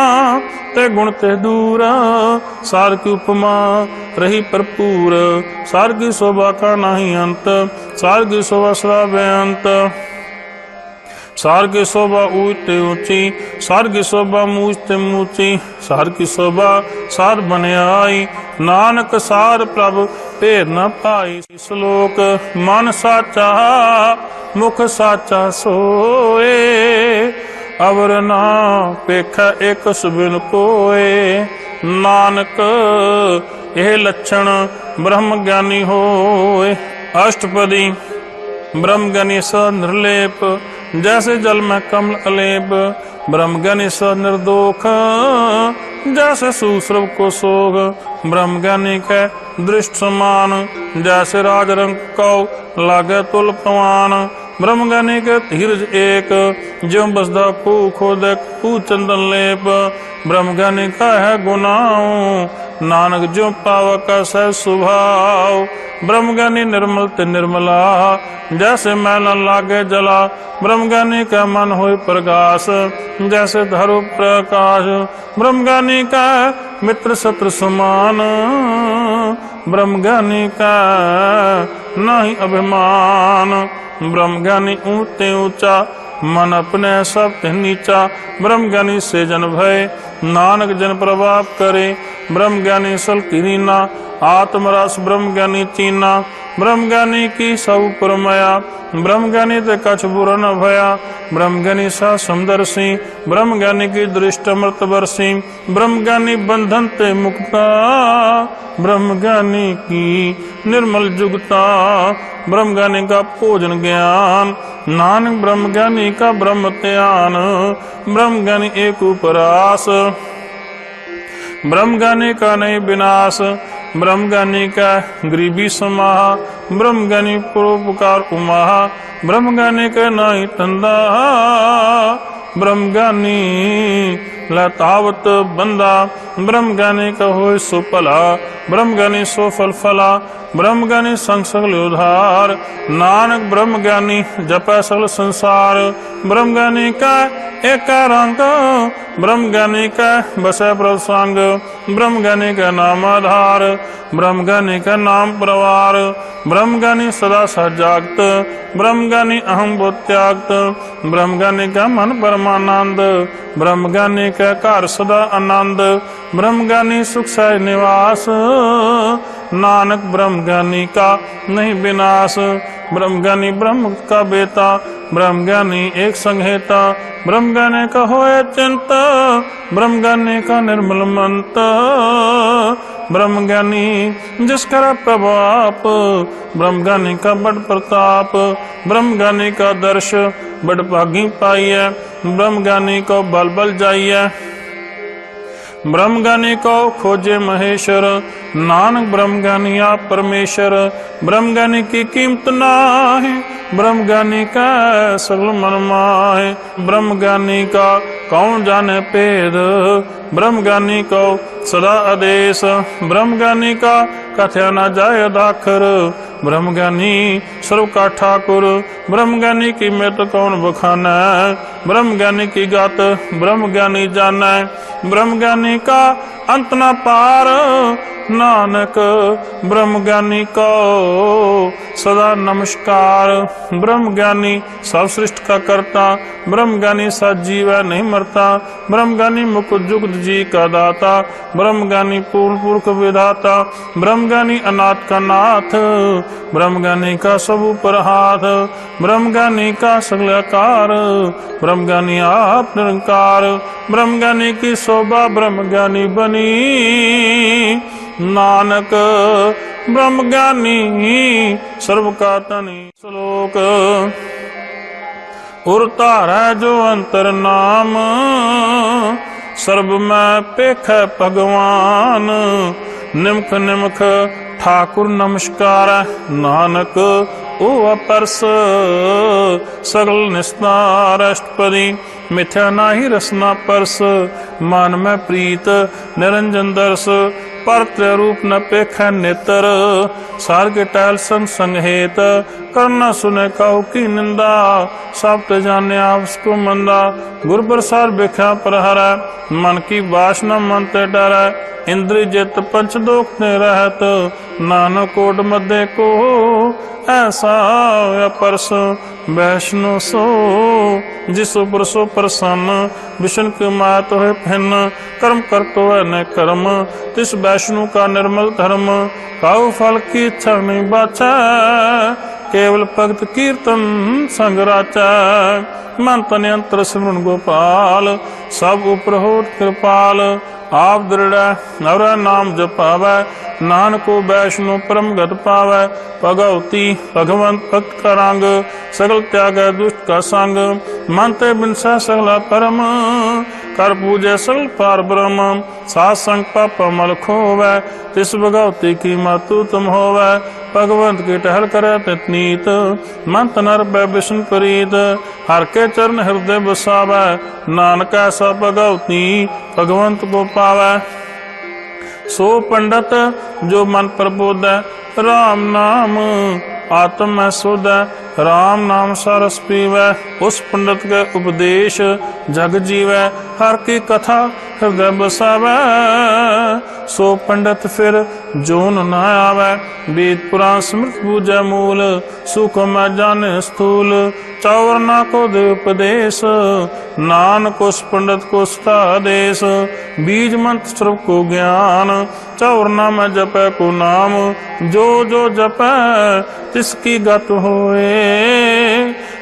ते गुण ते दूर, सार की उपमा रही भरपूर। सार की शोभा का नहीं अंत, सार की शोभा सदा बेअंत। सार की शोभा ऊंचे ऊंची, सार की शोभा मूझते मूची। सार की शोभा सार बने आई, नानक सार प्रभु फेर न पाई। श्लोक मन साचा मुख साचा सोए, अवर ना पेख एक सुबिन कोए। नानक यह लक्षण ब्रह्म ज्ञानी होए। अष्टपदी ब्रह्म ज्ञानी स निर्लेप, जैसे जल में कमल अलेप। ब्रह्म ज्ञानी स निर्दोख, जैसे सुश्रव को सोग। ब्रह्म ज्ञानी के दृष्ट समान, जैसे राज रंग कौ लागे तुल पवान। ब्रह्म ज्ञानी के धीरज एक, ज्यों बसदा पू खोदक पू चंदन लेप। ब्रह्म ज्ञानी का है गुनाओ, नानक ज्यों पावक सह स्वभाव। ब्रह्म ज्ञानी निर्मल ते निर्मला, जैसे मैला लागे जला। ब्रह्म ज्ञानी का मन होय प्रकाश, जैसे धरो प्रकाश। ब्रह्म ज्ञानी का मित्र शत्रु समान, ब्रह्म ज्ञानी का नहीं अभिमान। ब्रह्म ज्ञानी ऊंचे ऊंचा, मन अपने सब नीचा। ब्रह्म ज्ञानी से जन भय, नानक जन प्रभाव करे। ब्रह्म ज्ञानी सल कीना, आत्मरस ब्रह्म ज्ञानी चीना। ब्रह्म ज्ञानी की सब परमया, ब्रह्म ज्ञानी ते कछ बुरा न भया। ब्रह्म ज्ञानी सा समदर्शी, ब्रह्म ज्ञानी की दृष्ट अमृत वर्षी। ब्रह्म ज्ञानी बंधन ते मुक्ता, ब्रह्म ज्ञानी की निर्मल जुगता। ब्रह्म ज्ञानी का भोजन ज्ञान, नानक ब्रह्म ज्ञानी का ब्रह्म ध्यान। ब्रह्म ज्ञानी एक उपरास, ब्रह्म ज्ञानी का नहीं विनाश। ब्रह्म ज्ञानी का गरीबी समाह, ब्रह्म ज्ञानी परोपकार उमाह। ब्रह्म ज्ञानी का नहीं तंदा, ब्रह्म ज्ञानी लतावत बंदा। ब्रह्म ज्ञानी का होय सो भला, ब्रह्म ज्ञानी सो फल फला। ब्रह्म ज्ञानी संग सगल उधार, नानक ब्रह्म ज्ञानी जपै सगल संसार। ब्रह्म ज्ञानी का एक रंग, ब्रह्म ज्ञानी का बसै प्रसंग। ब्रह्म ज्ञानी का नाम आधार, ब्रह्म ज्ञानी का नाम प्रवार। ब्रह्म ज्ञानी सदा सजागत, ब्रह्म ज्ञानी अहम बोध त्यागत। ब्रह्म ज्ञानी का मन परमानंद, ब्रह्म ज्ञानी का घर सदा आनंद। ब्रह्म ज्ञानी सुख सहज निवास, नानक ब्रह्म ज्ञानी का नहीं विनाश। ब्रह्म ज्ञानी ब्रह्म का बेटा, ब्रह्म ज्ञानी एक संहेता। ब्रह्म ज्ञानी का होए चिंता, ब्रह्म ज्ञानी का निर्मल मंत। ब्रह्म ज्ञानी जिसका प्रभाप, ब्रह्म ज्ञानी का बड़ प्रताप। ब्रह्म ज्ञानी का दर्श बड़ भागी पाई है, ब्रह्म ज्ञानी को बल बल जाइए। ब्रह्म ज्ञानी को खोजे महेश्वर, नानक ब्रह्म ज्ञानी आप परमेश्वर। ब्रह्म ज्ञानी की कीमत नाहि, ब्रह्म ज्ञानी का सगल मन माहे। ब्रह्म ज्ञानी का कौन जाने भेद, ब्रह्म ज्ञानी को सदा आदेश। ब्रह्म ज्ञानी का कथया न जाय दाखर, ब्रह्म ज्ञानी सर्व का ठाकुर। ब्रह्म ज्ञानी की मृत कौन बखाना, ब्रह्म ज्ञानी की गात ब्रह्म ज्ञानी जाना। ब्रह्म ज्ञानी का अंत न पार, नानक ब्रह्म ज्ञानी को सदा नमस्कार। ब्रह्म ज्ञानी सब सृष्टि का करता, ब्रह्म ज्ञानी सजीव है नहीं मरता। ब्रह्म ज्ञानी मुकुट जुगत जी का दाता, ब्रह्म ज्ञानी पूर्ण पुरख विधाता। ब्रह्म ज्ञानी अनाथ का नाथ, ब्रह्म ज्ञानी का सब ऊपर हाथ। ब्रह्म ज्ञानी का सगल आकार, ब्रह्म ज्ञानी आप निरंकार। ब्रह्म ज्ञानी की शोभा ब्रह्म ज्ञानी बनी, नानक ब्रह्म ज्ञानी सर्व का तनी। श्लोक उर धारै जो अंतर नाम, सर्ब में पेख भगवान। निमख निमख ठाकुर नमस्कार, नानक ओ अपरस सगल निस्तार। अष्टपदी मिथ्या नाही रसना परस, मन में प्रीत निरंजन दर्श। पर रूप न पेख नेतर, सार के टहल संग संग हेत। करना सुने काहू की निंदा, सब ते जाने आपको मंदा। गुर प्रसार बेख्या पर हरै, मन की वासना मन ते डरै। इंद्रिय जित पंच दोख ने रहत, नानक कोट मध्य को ऐसा अपरस। वैष्णो सो जिसो परसो प्रसन्न, विष्णु के मात है भिन्न। कर्म कर तो है न कर्म, तिस वैष्णु का निर्मल धर्म। काहू फल की इच्छा नहीं बाचा, केवल भगत कीर्तन संग राचा। मन तन यंत्र सिमरन गोपाल, सब उपर होत कृपाल। आप दृढ़ और नाम जपावै, नानको वैष्णु परम गत पावै। भगवती भगवंत भक्त का रंग, सगल त्याग दुष्ट का संग। मन ते बिनसा सगला परम, कर पूजे सगल पार ब्रह्म। सात संग पाप मल खोवै, तिस भगवती की मातु तुम होवै। भगवंत की टहल करे तितनीत, मन तनर बै विष्णु प्रीत। हर के चरण हृदय बसावै, नानक ऐसा भगवती भगवंत को पावै। सो पंडित जो मन प्रबोधै, राम नाम आत्म में सुध। राम नाम सरस पीवै, उस पंडित के उपदेश जग जीवै। हर की कथा हृदय बसावै, सो पंडित फिर जोन न आवै। वेद पुराण स्मृत पूजै मूल, सुख में जाने स्थूल। चौवर्णा को दे उपदेश, नानक उस पंडित को देश। बीज मंत्र सर्व को ज्ञान, चौवर्णा में जपै को नाम। जो जो जपै तिसकी गत होए,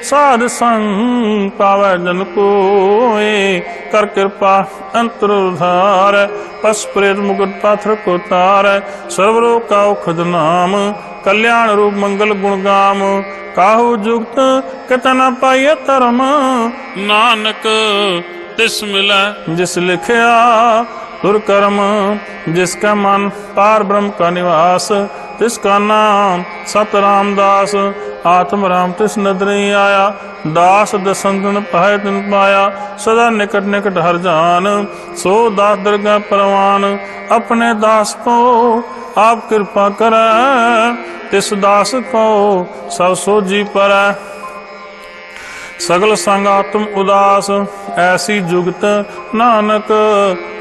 साध संग पावै जन कोय। कर कृपा अंतर उधार, पस प्रेत मुकुट पाथर को तार। सर्वरोग का औखद नाम, कल्याण रूप मंगल गुण गाम। काहू जुगत कितना पाइय धर्म, नानक तिस मिलै जिस लिखया दुर्कर्म। जिसका मन पार ब्रह्म का निवास, तिसका नाम सत रामदास। आत्म राम तिस नदरी आया, दास दसंतन पाए तिन पाया। सदा निकट निकट हर जान, सो दास दरगाह परवान। अपने दास को आप कृपा करे, तिस दास को सब सोजी पर। सगल संग आत्म उदास, ऐसी जुगत नानक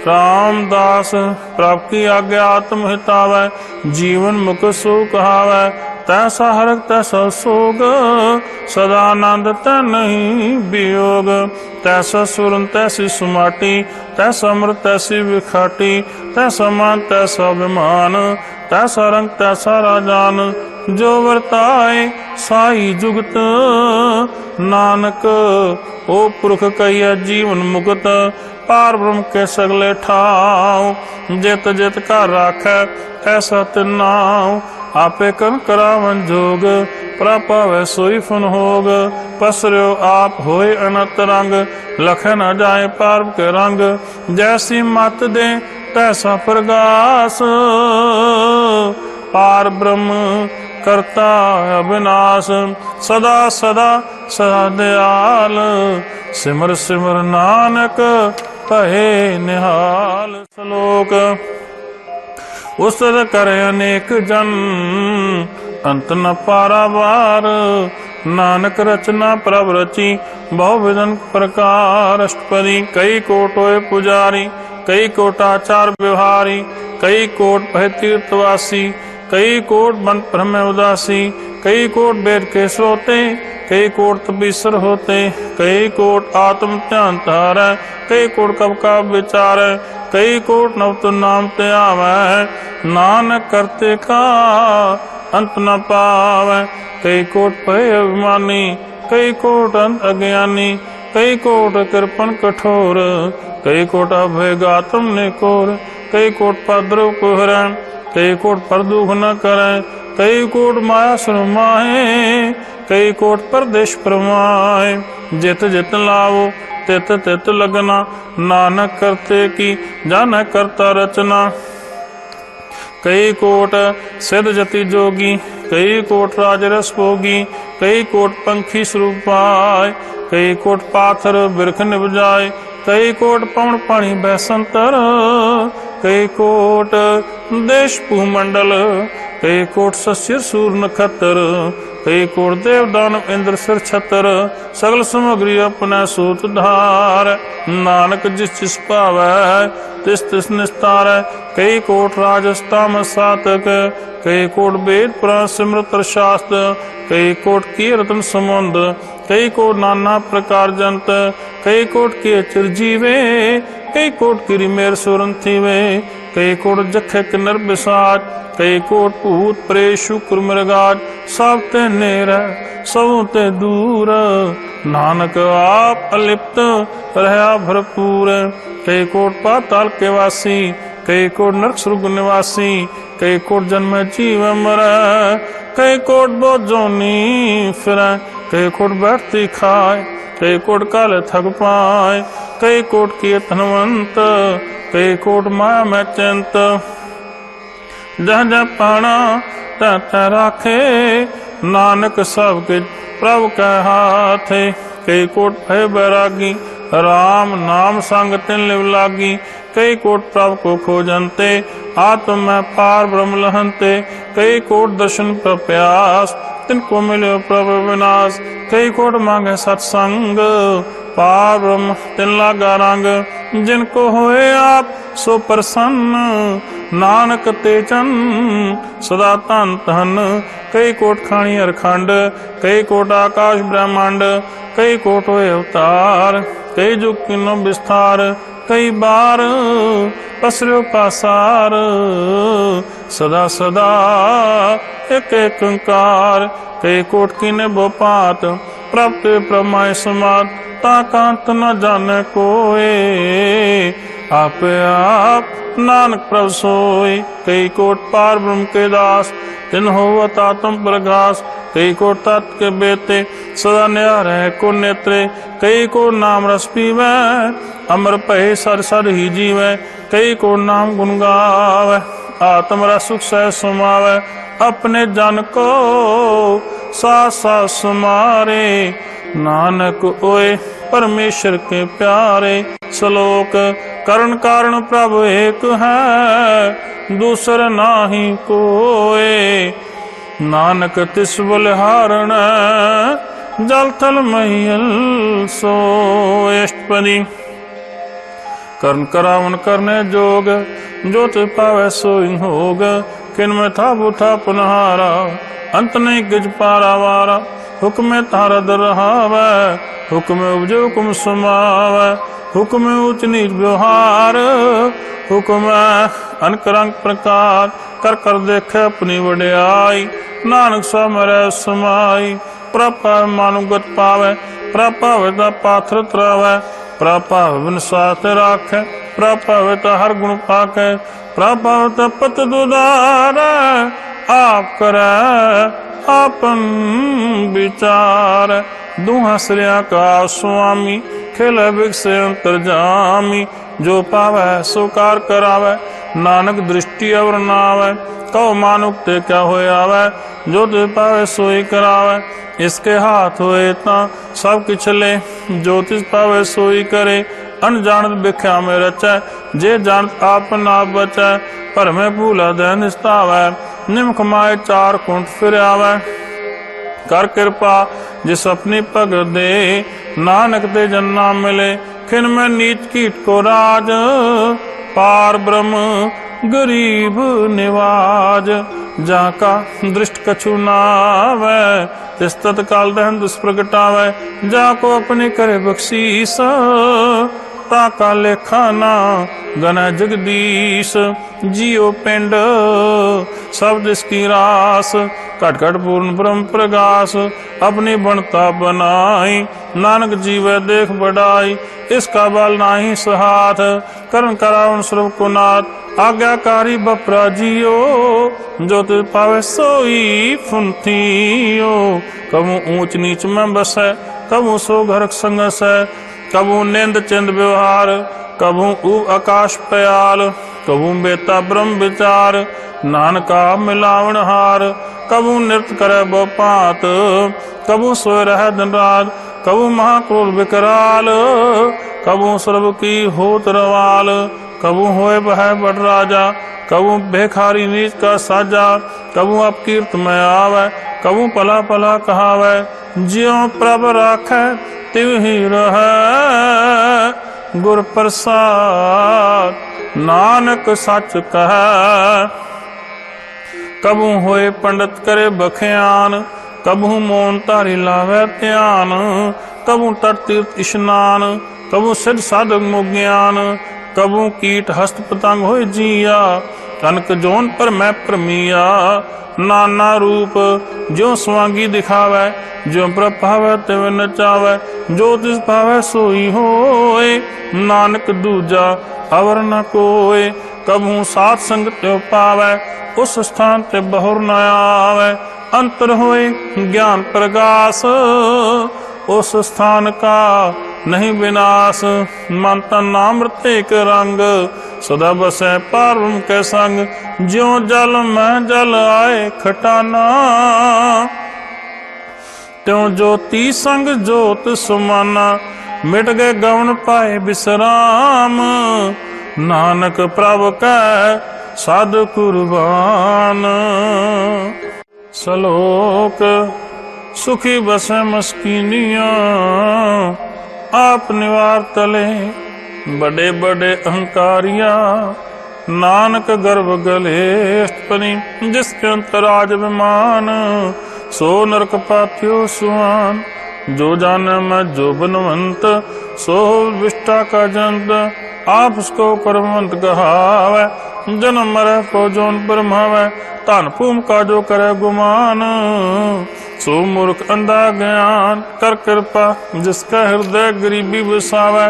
रामदास। प्रभु की आज्ञा आत्म हितावै, जीवन मुख सो कहावै। तैसा हरक तैसा सोग, सदा आनंद तै नहीं वियोग। तैसा सुरन तैसी सुमाटी, तैसा अमृत तैसी विखाटी। तैसा मान तैसा अभिमान, तैसा रंग तैसा राजान। जो वर्ताए साई जुगत, नानक ओ पुरख कहिया जीवन मुक्त। पार ब्रह्म के सगले ठाव, जित जित का राखै ऐसा तिनाव। आपे कर करावन जोग, ਪ੍ਰਭ ਪਾਵੈ ਸੋਈ ਫਨ ਹੋਗ। ਪਸਰਿਓ ਆਪ ਹੋਏ ਅਨੰਤ ਰੰਗ, ਲਖੈ ਨ ਜਾਏ ਪਾਰਬ ਕੇ ਰੰਗ। ਜੈਸੀ ਮਤ ਦੇ ਤੈਸਾ ਪ੍ਰਗਾਸ, ਪਾਰ ਬ੍ਰਹਮ ਕਰਤਾ ਅਬਿਨਾਸ਼। ਸਦਾ ਸਦਾ ਸਦਾ ਦਿਆਲ, ਸਿਮਰ ਸਿਮਰ ਨਾਨਕ ਭਏ ਨਿਹਾਲ। ਸ਼ਲੋਕ। ਉਸਤਤ ਕਰੇ ਅਨੇਕ ਜਨ, ਅੰਤ ਨ ਪਾਰਾਵਾਰ। ਨਾਨਕ ਰਚਨਾ ਪ੍ਰਭ ਰਚੀ, ਬਹੁ ਵਿਧਨ ਪ੍ਰਕਾਰ। ਅਸ਼ਟਪਦੀ। ਕਈ ਕੋਟ ਹੋਏ ਪੁਜਾਰੀ, ਕਈ ਕੋਟ ਆਚਾਰ ਵਿਵਹਾਰੀ। ਕਈ ਕੋਟ ਭੈ तीर्थवासी, कई कोट बन भ्रम उदासी। कई कोट वेद के श्रोते, कई कोट तपीसर होते। कई कोट आत्म ध्यान धारै, कई कोट कब का विचार। कई कोट नव तो नाम ते आवै, नानक करते का अंत न पावै। कई कोट भय अभिमानी, कई कोट अंत अज्ञानी। कई कोट कृपण कठोर, कई कोट अभय गातम निकोर। कई कोट पद्रव कुहरै, कई कोट पर दुख न करै। कई कोट माया सुरमाए, कई कोट परदेश परमाए। जित जित लावो तित तित लगना, नानक करते की जान करता रचना। कई कोट सिद्ध जति जोगी, कई कोट राजरस भोगी। कई कोट पंखी स्वरूप पाए, कई कोट पाथर बिरख निवजाए। कई कोट पवन पानी बैसंतर, कई कोट देश भूमंडल। कई कोट सस्य सूर नखत्र, कई कोट देव दानव इंद्र सिर छत्र। सगल सामग्री अपना सूत धार, नानक जिस जिस पावै तिस तिस निस्तार। कई कोट राजस्ताम सातक, कई कोट वेद पुराण सिमरत शास्त्र। कई कोट कीर्तन समुंद, कई कोट नाना प्रकार जंत। कई कोट के चिरजीवे, कई कोट गिरी मेर सुरन थीवे। कई कोट जखे किन्नर बिसाज, कई कोट भूत प्रेत शुक्र मृगाज। सब ते नेर सब ते दूर, नानक आप अलिप्त रहा भरपूर। कई कोट पाताल के वासी, कई कोट नरक स्वर्ग निवासी। कई कोट जन्म जीव मर, कई कोट बोझोनी फिर। कई कोट बैठती खाए, कई कोट काले थक पाए। कई कोट कीर्तनवंत, कई कोट माया में चिंत। जह जह पाना तह तह राखे, नानक सब के प्रभु के हाथे। कई कोट भय बैरागी, राम नाम संग तिन लिव लागी। कई कोट प्रभु को खोजनते, आत्म में पार ब्रह्म लहनते। कई कोट दर्शन पर प्यास, तिनको मिले प्रभु विनाश। कई कोट मांगे सत्संग, पार ब्रह्म तिन लागा रंग। जिनको होए आप सो प्रसन्न, नानक तेजन सदा धन धन। कई कोट खानी अरखंड, कई कोट आकाश ब्रह्मांड। कई कोट होए अवतार, कई जुग किनो विस्तार। कई बार पसरियो पासार, सदा सदा एक एक ओंकार। कई कोट कीने बोपात, प्रभ के प्रमाय समात। ताकांत न जाने कोई, आप आप नानक प्रभ सोई। कई कोट पार ब्रह्म के दास, तिन होवत आत्म प्रकाश। कई को तत् के बेते, सदा न्यार है को नेत्रे। कई को नाम रस पीवै, अमर भय सर सर ही जीवै। कई को नाम गुण गावै, आत्म रस सुख सह समावै। अपने जन को साथ साथ समारे, नानक ओए परमेश्वर के प्यारे। श्लोक। करण कारण प्रभु एक है, दूसर नाही कोय। नानक तिस बलिहारण, जल थल महियल सोय। अष्टपदी। करण करावन करने जोग, जो ते पावै सोई होग। किन में था बुथा पुनहारा, अंत नहीं गिज पारावारा। हुक्म तारा दर रहावै, हुक्म उपजे हुक्म समावै। हुक्म उच्च नीच व्यवहार, हुक्म अनकरंग प्रकार। कर कर देखे अपनी वड्याई, नानक सा मरै समाई। प्रभ मानुगत पावै, प्रभ पावै ता पाथर त्रावै। प्रभ पावै बिन साथ राखै, प्रभ पावै ता हर गुण पाकै। प्रभ पावै ता पत दुधारै, आप करै आपन विचार। दूहा श्रिया का स्वामी खेल बिकसे अंतरजामी। जो पावै सो कार करावै नानक दृष्टि अवर नावै। कहो मानुक ते क्या होए आवै जो ते पावै सोई करावै। इसके हाथ होए ता सब किछ ले जो तिस पावै सोई करे। अनजानत भिख्या में रचै जे जानत आपन आप बचै। पर में भूला दैन निस्तावै निमख माए चार कुंठ फिर आवै। कर कृपा जिस अपनी पग दे नानक ते जन्ना मिले। खिन में नीच कीट को राज पार ब्रह्म गरीब निवाज। जाका दृष्ट कछु नावै तिस तत्काल दहन दुष्प्रगटावै। जाको अपने करे बख्शीस ताका लेखा ना गण जगदीश। जियो पिंड सब जिसकी रास घट घट पूर्ण ब्रह्म प्रगास। अपनी बनता बनाई नानक जीवे देख बढ़ाई। इसका बल नाही सहाथ करण करावन सर्व को नाथ। आज्ञाकारी बपरा जियो जो तिस पावे सोई फुंथियो। कबू ऊंच नीच में बसै कबू सो घर संगस है। कबू निंद चिंद व्यवहार कबू ऊब आकाश पयाल। कबू बेता ब्रह्म विचार नानका मिलावण हार। कबू नृत्य करे बो पात कबू सोए रह दिन रात। कबू महाक्रोध विकराल कबू सर्व की होत रवाल। कबू होए बह बड़ राजा कबू भेखारी नीच का साजा। कबू अपकीर्त में आवे कबू पला पला कहावे। ज्यों प्रभ राखै तिव ही रहै गुर प्रसाद नानक सच कहै। कबू होए पंडित करे बख्यान कबू मौन तारी लावे ध्यान। कबू तट तीर्थ स्नान कबू सिद्ध साधक मुज्ञान। कबू कीट हस्त पतंग होए जिया कनक जोन पर मैं प्रमिया। नाना रूप ज्यों स्वांगी दिखावै ज्यों प्रभावै तिव नचावै। जो तिस भावै सोई होए नानक दूजा अवर न कोय। कबू सात संग त्यो पावै उस स्थान ते बहुर न आवै। अंतर होए ज्ञान प्रकाश उस स्थान का नहीं विनाश। मन तन अमृत एक रंग सदा बसै पार्वम के संग। ज्यों जल में जल आए खटाना त्यों ज्योति संग ज्योत सुमाना। मिट गए गवन पाए विश्राम नानक प्रभ कै साध कुर्बान। सलोक सुखी बसे मस्कीनिया आप निवार तले बड़े बड़े अहंकारिया। नानक गर्भ गलेष्टपनि जिसके अंतराज विमान। सो नरक पाथियो सुहान जो जाने मैं जो बनवंत। सो विष्टा का जंत आप उसको कर्मवंत कहावै। जन्म मरे को जोन परमावै धन भूम का जो करे गुमान। सो मूर्ख अंधा ज्ञान कर कृपा जिसका हृदय गरीबी बसावै।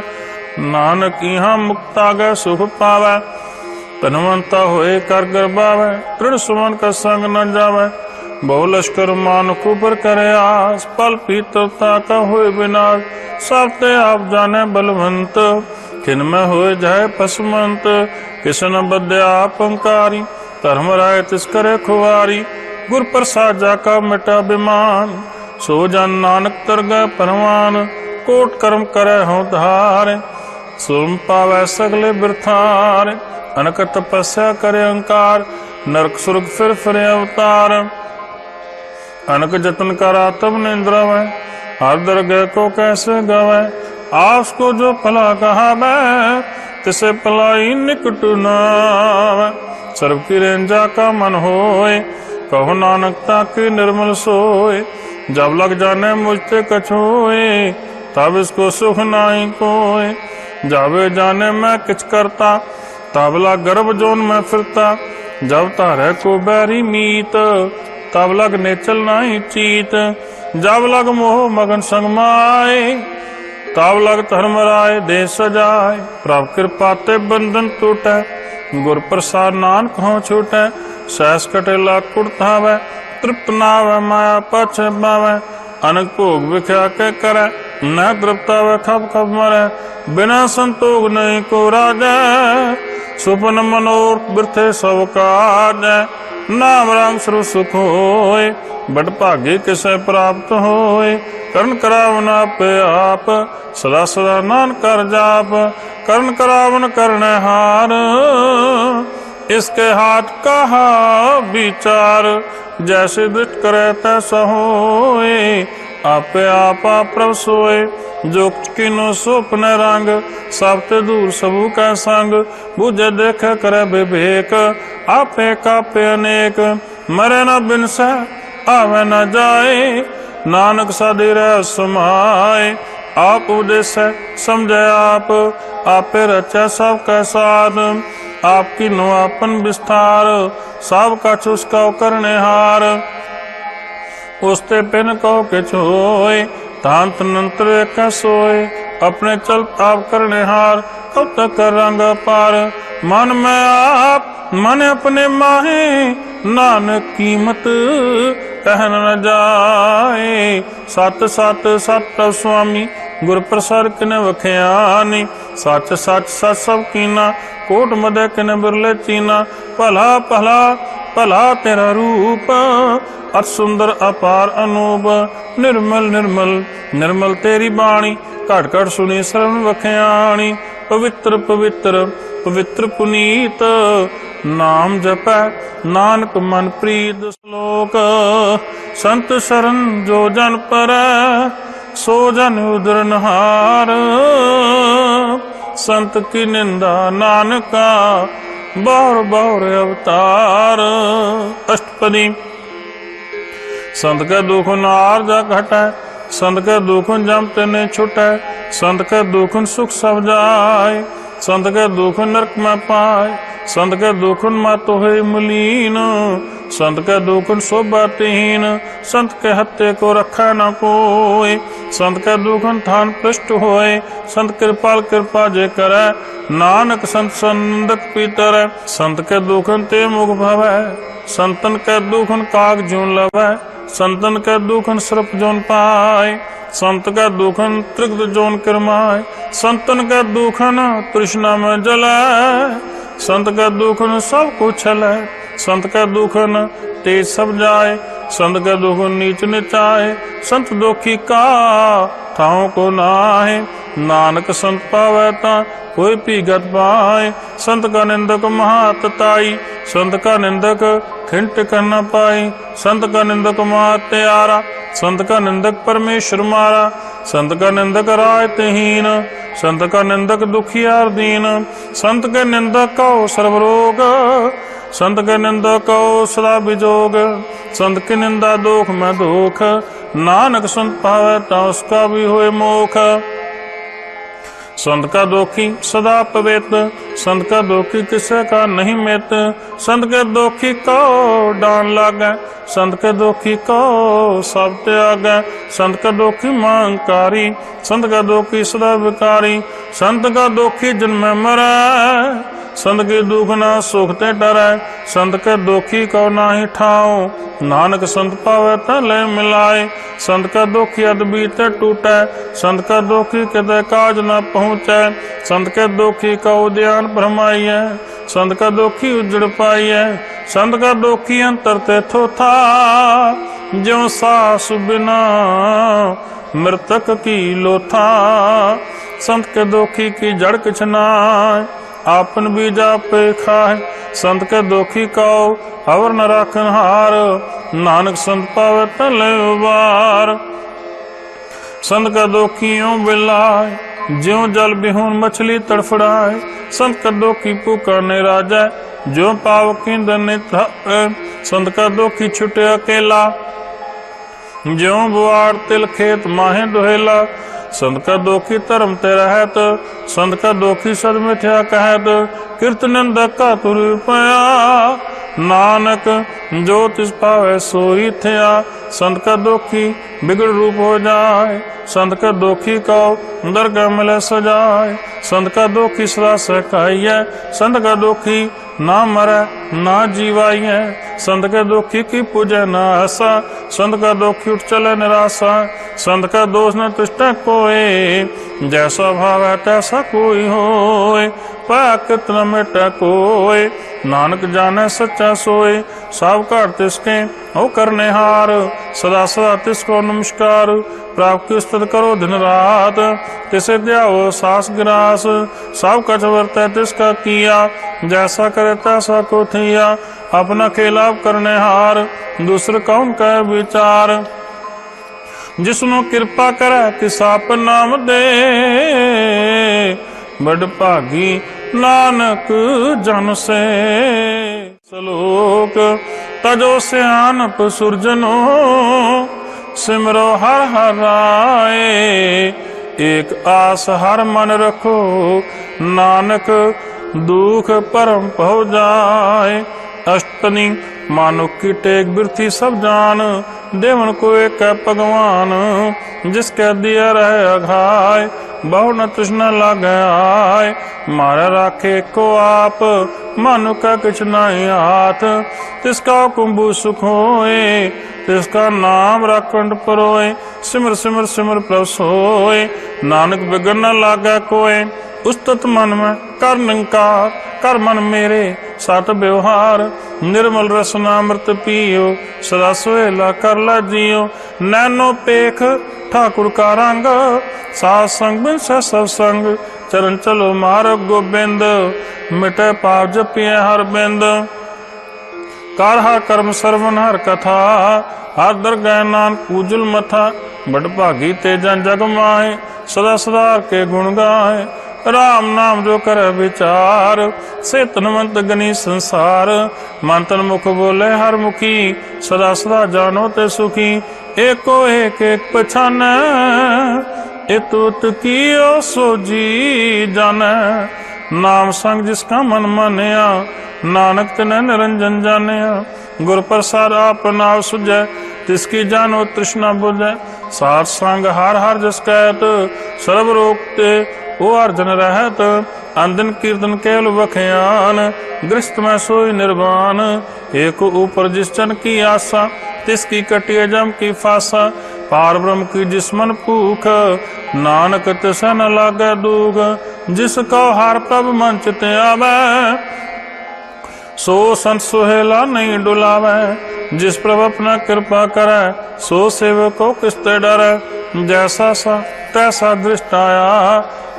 नानक यहाँ मुक्ता गए सुख पावै धनवंता होए कर गर्भावै। तृण सुमन का संग न जावै बहु लश्कर मान कुबर करे आस। पल पीतरता का होए विनाश सब ते आप जाने बलवंत। खिन में होए जाए पसमंत किसन बद्य आपंकारी। धर्म राय तिस करे खुआरी गुर प्रसाद जाका मिटा बिमान। सो जन नानक तर गए परवान कोट कर्म करे हो धारे। सुरम पावै सगले बिरथार अनक तपस्या करे अहंकार। नरक सुरग फिर अवतार अनक जतन करा तब निंद्रवै। हर दरगह को कैसे गवै आस को जो भला कहावै। तिसे भलाई निकट नावै सर्व की रेंजा का मन होए। कहो नानकता के निर्मल सोए जब लग जाने मुझते कछोए। तब इसको सुख नाई कोय जावे जाने मैं किछ करता। तबला गर्भ जोन में फिरता जब तारे को बैरी मीत। तब लग नेचल नाही चीत जब लग मोह मगन संग माए। तब लग धर्म राय दे सजाए प्रभ कृपा ते बंधन टूटे। गुर प्रसाद नानक हों छूटे सहस कटेला कुड़तावै तृप्त नावै माया पाछे पावै, अनक भोग विख्या के करे, न तृप्तावै खप खप मरै, बिना संतोष नहीं को राजै, सुपन मनोर बिरथे सब काजै, नाम रंग सर्व सुख होए, बड़ भागे किसे प्राप्त होए, करण करावन आपे आप, सदा सदा नानक कर जाप, करण करावन करने हार, इसके हाथ कहा विचार, जैसे दृष्ट करे तैसा होए, आपे आपा प्रभ सोए, जो किनो सुपने रंग, सब ते दूर सबू का संग, बुझे देखे करे विवेक, आपे कापे अनेक, मरे न बिनसे आवे न जाए, नानक साधि रह समाए, आप उपदेश समझे आप, आपे रचा सब का साध, आपकी नो आपन विस्तार, सब का चुस्का करने हार, उसते पिन कहो के छोए, तांत नंत्र का सोए, अपने चल आप करने हार, कब तक कर रंग पार, मन में आप मन अपने माहे, नानक कीमत कहन न जाए, सत सत सत प्रभ स्वामी, गुर प्रसाद किने वख्यानी, सच सच सच सब कीना, कोट मदे किने बिरले चीना, भला भला भला तेरा रूप, अत सुंदर अपार अनूप, निर्मल निर्मल निर्मल तेरी बाणी, घट घट सुनी श्रवण वख्याणी, पवित्र पवित्र पवित्र पुनीत, नाम जपै नानक मन प्रीत, श्लोक संत शरण जो जन परै, सो जन उदरनहार, संत की निंदा नानका, बार बार अवतार, अष्टपदी। संत के दुख नार जा घटै, संत के दुख जम ते नहीं छुटै, संत के दुख सुख सब जाय, संत के दुख नरक में पाए, संत के दुख मत होए मलीन, संत के दुख शोभाहीन, संत के हत्ते को रखा न कोई, संत के दुख थान पृष्ठ होए, संत कृपाल कृपा जे करे, नानक संत संदक पीतर, संत के दुख ते मुख भवै, संतन के दुख काग जून लवै, संतन के दुख सर्प जोन पाए, संत का दुखन त्रिगद जोन किरमाए, संतन का दुखन तृष्णा में जलाए, संत का दुखन सब कुछ छलै, संत का दुखन तेज सब जाए, संत का दुख नीच निचाए, संत दुखी का ठाव को नाहे, नानक संत पावै ता कोई पीगत पाए, संत का निंदक महातताई, संत का निंदक खिंट कर न पाई, संत का निंदक महात्यारा, संत का निंदक परमेश्वर मारा, संत का निंदक रायतहीन, संत का निंदक दुखियार दीन, संत के निंदक कहो सर्वरोग, संत के निंदक कहो सदा विजोग, संत की निंदा दुख में दुख, नानक संत पावै ता उसका भी होए मोख, संत का दोखी सदा पवित्र, संत का दोखी किसे का नहीं मित, संत के दोखी को डांड लागे, संत के दोखी को सब त्यागे, संत का दोखी मांगकारी, संत का दोखी सदा विकारी, संत का दोखी जन्म मरै, संत के दुख ना सुख ते डरै, संत के दोखी को नाही ठाओ, नानक संत पावै ता ले मिलाए, संत का दोखी अदबीत टूटै, संत का दोखी किते काज न पहुँचै, संत के दोखी का उद्यान भ्रमाइए, संत का दोखी उजड़ पाइए, संत का दोखी अंतर ते थोथा, ज्यों सास बिना मृतक की लोथा, संत के दोखी की जड़ किछ नाय, आपन बीजा पे खाए, संत के दोखी कहो अवर न राखन हार, नानक संत पावे तले उबार, संत का दोखियों बिलाए, ज्यों जल बिहून मछली तड़फड़ाए, संत का दोखी पुकारने राजा, ज्यों पाव कींदन संत का दोखी छुटे अकेला, ज्यों बुआर तिल खेत माहे दुहेला, संत का दोखी धर्म ते रहत, संत का दोखी सद मिथ्या कहत, किरत निंदक का तुर पया। नानक जो तिस पावे सोई थिया। संत का दोखी बिगड़ रूप हो जाए। संत का दोखी कहो दरगाह मिले सजाए। संत का दोखी सदा सहकाइए। संत का दोखी ना मरे ना जीवाइए। संत के दोखी की पूजे न आसा। संत का दोखी उठ चले निराशा। संत का दोष न तुष्ट कोई। जैसा भाव है तैसा कोई होए। पाकित न मिट कोय। नानक जाने सच्चा सोए। सब कर तिसके ओ करने हार। सदा सदा तिसको नमस्कार। प्राप्त की स्तुति करो दिन रात। तिसे द्याओ सास गिरास। सब कछ वर्तै तिसका किया। जैसा करे तैसा को थिया। अपना खेला करने हार। दूसर कौन कह विचार। जिसनु कृपा करे तिस आप नाम दे। बड़ भागी नानक जन से। सलोक तजो सियानप सुरजनो। सिमरो हर हर राय। एक आस हर मन रखो। नानक दुख परम पहो जाए। अष्टनी मानुक की टेक बिरथी सब जान। देवन को एक भगवान। जिसके दिया रहे अघाय। बहु न तृष्णा लागे आय। मारे राखे को आप। मानु का किछ नहीं हाथ। तिसका कुंभु सुख होए। तिसका नाम राखंड परोए। सिमर सिमर सिमर प्रभ सोए। नानक बिगड़ न लागे कोय। उस्तत मन में कर निंकार। कर मन मेरे साथ व्यवहार। निर्मल रसनामृत पियो। सदा सुहेला कर ला जियो। नैनो पेख ठाकुर का रंग। साथ संग बिन सब संग। चरण चलो मार्ग गोबिंद। मिटे पाप जपिए हर बिंद। कार हर कर्म सरवन हर कथा। हर दरगाह नानक पूजल मथा। बड़ भागी तेजन जग माहे। सदा सदा के गुण गाए। राम नाम जो कर विचार। से तनवंत गनी संसार। मन तन मुख बोले हर मुखी। सदा सदा जानो ते सुखी। एको एक एक पछाने। इतुत कियो सो जी जाने। नाम संग जिसका मन मानिया। नानक तिने निरंजन जानिया। गुर प्रसाद आप नाव सुझै। तिसकी जानो तृष्णा बुझै। साथ संग हर हर जस कहत। सर्व रोकते ओ अर्जन रहत। अंदन कीर्तन केवल बखयान। गृहस्थ में सोई निर्वाण। एक ऊपर जिस जन की आशा। तिसकी कटिय जम की फासा। पार ब्रह्म की जिसमन भूख। नानक तिसे न लागे दुख। जिसको हर प्रभ मन चित आवे। सो संत सुहेला नहीं डुलावे। जिस प्रभु अपना कृपा करे। सो सेवक को किसते डरे। जैसा सा तैसा दृष्ट आया।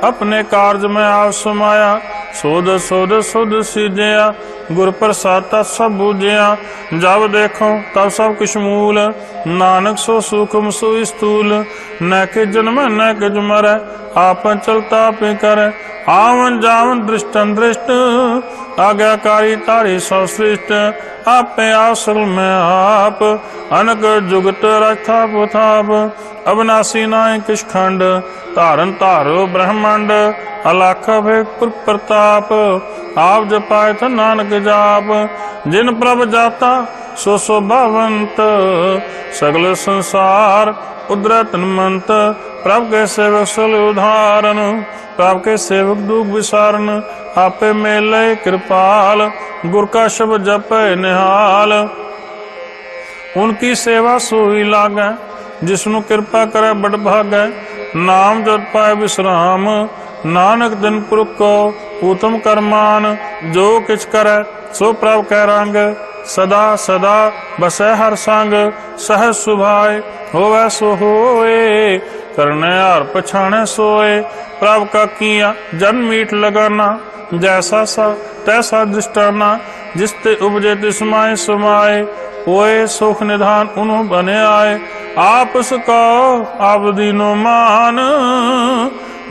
अपने कार्य में आप समाया। सोध सोध सोध सीजया। गुर प्रसाद सब बूझया। जब देखो तब सब कुछ मूल। नानक सो सूक्ष्म सो स्थूल। न के जन्म न के मरे। आप चलता पे करे। आवन जावन दृष्टन दृष्ट। आज्ञाकारी तारी सौ सृष्ट। आपे आसल में आप। अनक जुगत रथा पुथाप। अविनाशी नाय किश खंड। धारन धारो ब्रह्मांड। अलख भेद प्रताप। आप जपाए थ नानक जाप। जिन प्रभ जाता सो शोभावंत। सगल संसार उद्रत मंत। प्रभ के सेवक सल उदाहरण। प्रभ के सेवक दुख विसारण। आपे मेले कृपाल। गुर का शब्द जपे निहाल। उनकी सेवा सोई लागे। जिसनु कृपा करे बड़ भागे। नाम जप पाए विश्राम। नानक दिन पुरख को उत्तम करमान। जो किछ करे सो प्रभ कै रंग। सदा सदा बसै हर संग। सहज सुभाए होवै सो होए। करने हार पछाणे सोए। प्रभ का किया जन मीठ लगाना। जैसा सा तैसा दृष्टाना। जिसते उपजे तिसमाय समाए। ओए सुख निधान उन्हों बने आए। आपस को आप दीनो मान।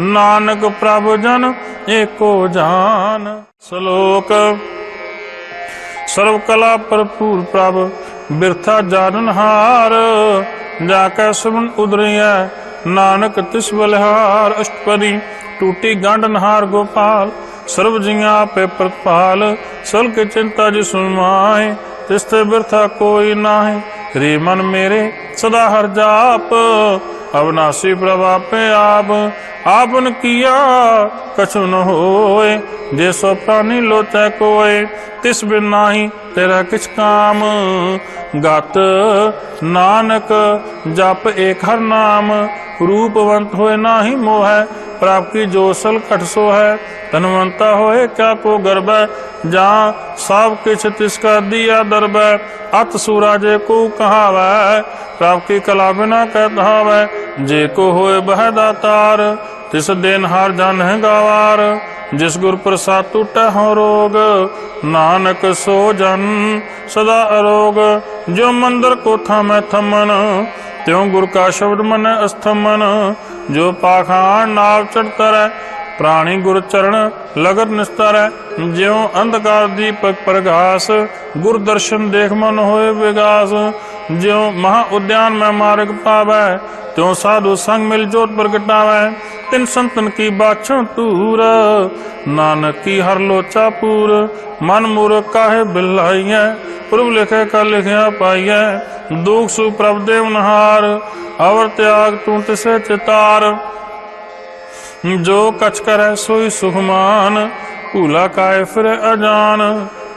नानक प्रभु जन एको जान। श्लोक सर्व कला भरपूर प्रभ। बिरथा जाननहार। जाके सुमन उदरिय। नानक तिस बलिहार। अष्टपदी टूटी गांडनहार गोपाल। सर्व जिया पे प्रतिपाल सल के चिंता जिसु माहे तिसते बिरथा कोई नाहे रे मन मेरे सदा हर जाप अविनाशी प्रभा पे आपन किया कछु न होए जे सो प्राणी लोचै कोय तिस बिन नाही तेरा किछ काम गात नानक जप एक हर नाम रूपवंत होए नाही मोह प्राप्त की जो सल कठ सो है धनवंता होए क्या को गर्भ जहाँ सब किछ तिसका दिया दरब अत सूराजे को कहावै प्राप्त की कला बिना कहता वै जे को होए बह दातार तिस देन हार जान है गवार जिस गुर प्रसाद टूटा हो रोग नानक सो जन सदा अरोग जो मंदिर को थामै थमन त्यों गुर का शब्द मन अस्थमन जो पाखान नाव चढ़तर प्राणी गुर चरण लगत निस्तर ज्यों अंधकार दीपक प्रकाश गुर दर्शन देख मन होए विगास ज्यों महा उद्यान में मार्ग पावै त्यों साधु संग मिल जोत प्रगटावै तिन संतन की बाछों तूर नानक की हर लोचा पूर मन मूर्ख काहे बिल्लाइए प्रभु लिखे का लिखिया पाइए दुख सु प्रभ देव नहार अवर त्याग तू तिसे चितार जो कछ करे सोई सुखमान भूला काए फिर अजान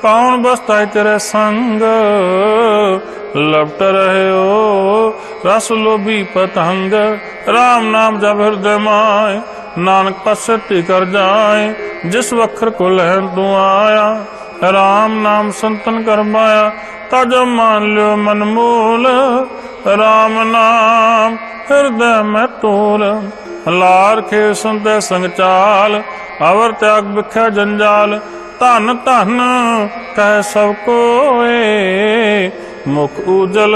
पाउन बसता तेरे संग लपट रहे हो रस लोभी पतंग राम नाम जब हृदय माए नानक पश्चाती कर जाए जिस वक्र को लहन तू आया राम नाम संतन कर माया तज मान लो मन मूल राम नाम हृदय में तोल लार खे सुनते संग चाल अवर त्याग बिख्या जंजाल धन धन कह सब कोए मुख उजल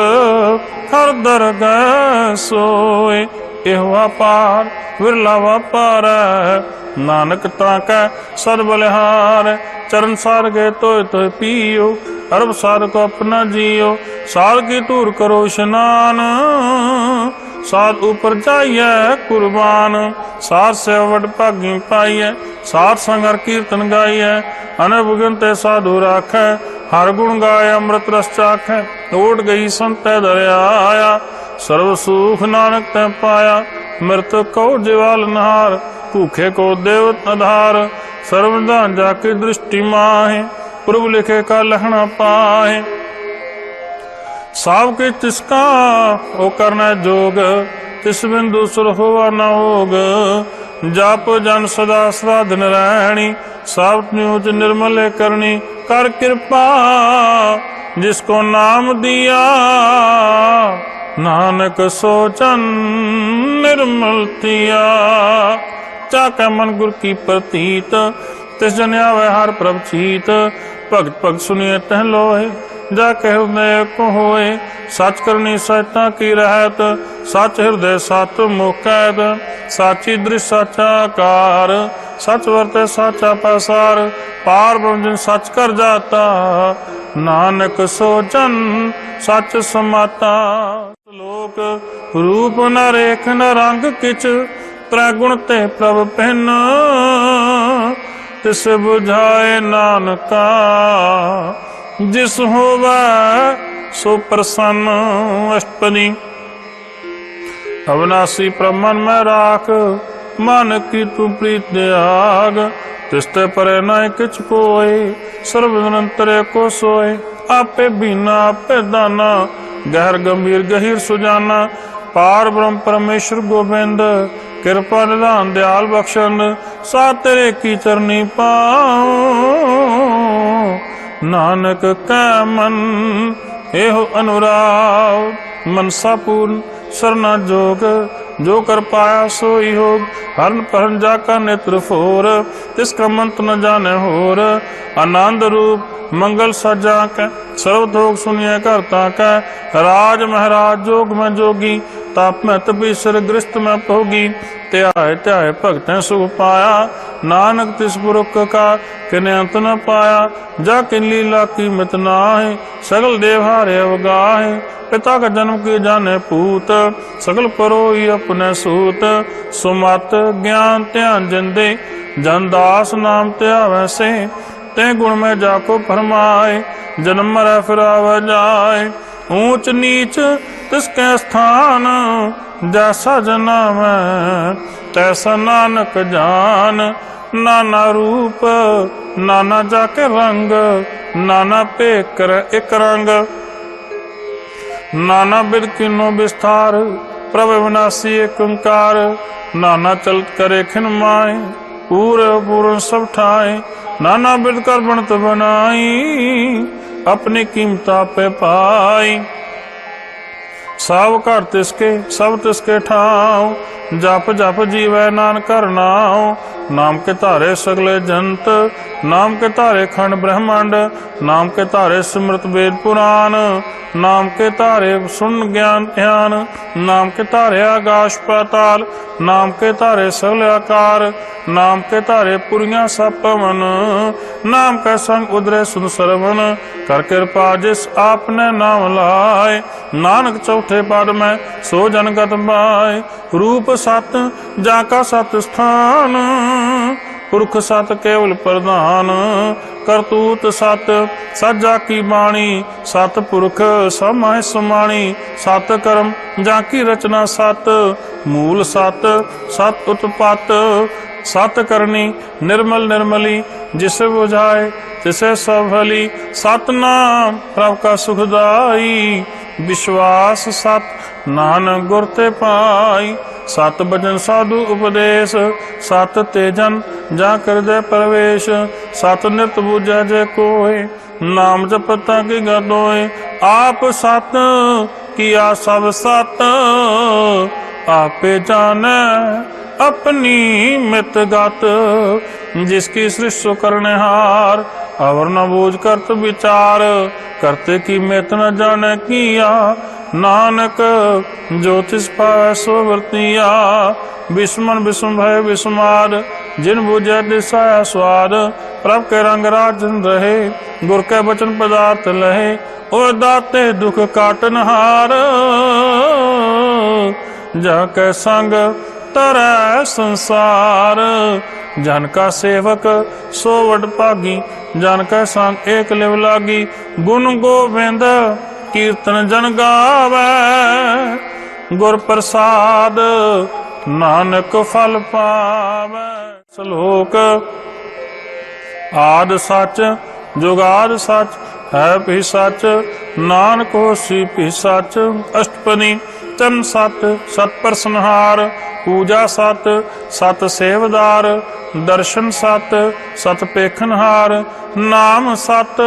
हर दरगह सोए एह पार विरला व्यापार नानक ताकै सद बलिहार चरण सार गए तोय पियो अरब सार को अपना जियो सार की टूर करो स्नान साध ऊपर जाइए कुर्बान सार से वड भागी पाइए सार संगर कीर्तन गाइए अनबुगनते साधु राख हर गुण गाय अमृत रस चाख ओट गई संत दरिया आया सर्व सुख नानक तै पाया मृत को जीवाल नहार भूखे को देवत आधार सर्वदान जाके दृष्टि माहे प्रभु लिखे का लहना पाए साव के तिसका ओ करना जोग तिस बिंदु सुर हुआ न होग जाप जन सदा साधन रहनी साव न्यूज निर्मल करनी कर कृपा जिसको नाम दिया नानक सोचन निर्मल थिया चाके मन गुर की प्रतीत तिस जन आवे हर प्रभ चीत भगत भगत सुनिए तह लोहे जाके हृदय को होए सच करनी सचता की रहत सच हृदय सत मुख कैद साची दृश्य साचा कार सच वर्ते साचा पैसार पार ब्रह्म सच कर जाता नानक सोचन सच समाता लोक रूप न रेख न रंग किच त्रैगुण ते प्रभ पहन तिस बुझाए नानका जिस होवा सो प्रसन्न अष्टपदी अविनाशी प्रमन में राख मन की तू प्रीत त्याग तिस्ते परे न किछ कोय सर्व निरंतरे को सोए आपे बिना आपे दाना गहर गंभीर गहीर सुजाना पार ब्रह्म परमेश्वर गोविंद कृपा निधान दयाल बख्शन सा तेरे की चरनी पाओ नानक कै मन एहो अनुराग मनसा पूर्ण सरना जोग जो कर पाया सोई होग हरण पहन जाका नेत्र फोर तिसका मंत्र न जाने होर आनंद रूप मंगल सजा के सर्वधोग सुनिए करता के राज महाराज जोग में जोगी ताप में तपीसर ग्रस्त में भोगी, त्याय त्याय भगतें सुख पाया, नानक तिस पुरख का किने अंत न पाया। जाकिन लीला की मित नाहि, सगल देवहारे अवगाहे, पिता का जन्म की जाने पूत, सगल परोई अपने सूत। सुमत ज्ञान त्यान जिंदे, जन दास नाम त्या वैसे, ते गुण में जाको फरमाए, जन्म मरै फिर आवे जाए। ऊंच नीच तिसके स्थान, जैसा जन्म तैसा नानक जान। नाना रूप नाना जाके रंग, नाना पे कर एक रंग। नाना बिद किनो विस्तार, प्रभु विनाशी एक ओंकार। नाना चलत करे खिन माए, पूरे पूर्ण सब ठाए। नाना बिद कर बनत बनाई, अपनी कीमता पे पाई। सब घर तिसके सब तिसके ठाव, जप जप जीवै नानक हर नाम। नाम के धारे सगले जंत, नाम के धारे खंड ब्रह्मांड। नाम के धारे सिमृत वेद पुराण, नाम के धारे सुन ज्ञान ध्यान। नाम के धारे आकाश पाताल, नाम के धारे सगल आकार। नाम के धारे पुरियां सब पवन, नाम के संग उदरे सुन सरवन। कर कृपा जिस आपने नाम लाए, नानक चौथे पद में सो जनगत पाए। रूप सत जाका सत स्थान, पुरख सत केवल प्रधान। करतूत सत सजा की बाणी, सत पुरख समाय समाणी। सत कर्म जाकी रचना सत, मूल सत सत उत्पत। सत करनी निर्मल निर्मली, जिसे बुझाए तिसे सब भली। सतनाम प्रभु का सुखदाई, विश्वास सत नानक गुर ते पाई। सत बचन साधु उपदेश, सत तेजन जा कर दे प्रवेश। सत नित बुझे जे कोय, नाम जपता की गदोय। आप सत किया सब सत, आपे जाने अपनी मित गत। जिसकी सृष्टि करनेहार, और न बूझ करत विचार। करते की मित न जाने किया, नानक ज्योतिष पावै सो वर्तिया। विस्मन विस्म भय विस्माद, जिन बुझे दिशाया स्वाद। प्रभ के रंग राजन रहे, गुर के वचन पदार्थ लहे। ओ दाते दुख काटन हार, जाके संग तरह संसार। जन का सेवक सो वड भागी, जन का संग एक लिव लागी। गुण गोविंद कीर्तन जन गावै, गुर प्रसाद नानक फल पावै। श्लोक आद सच जुगाद सच, है भी सच नानक होसी भी सच। अष्टपदी तन सत सत प्रसनहार, पूजा सत सत सेवदार। दर्शन सत सत पेखनहार, नाम सत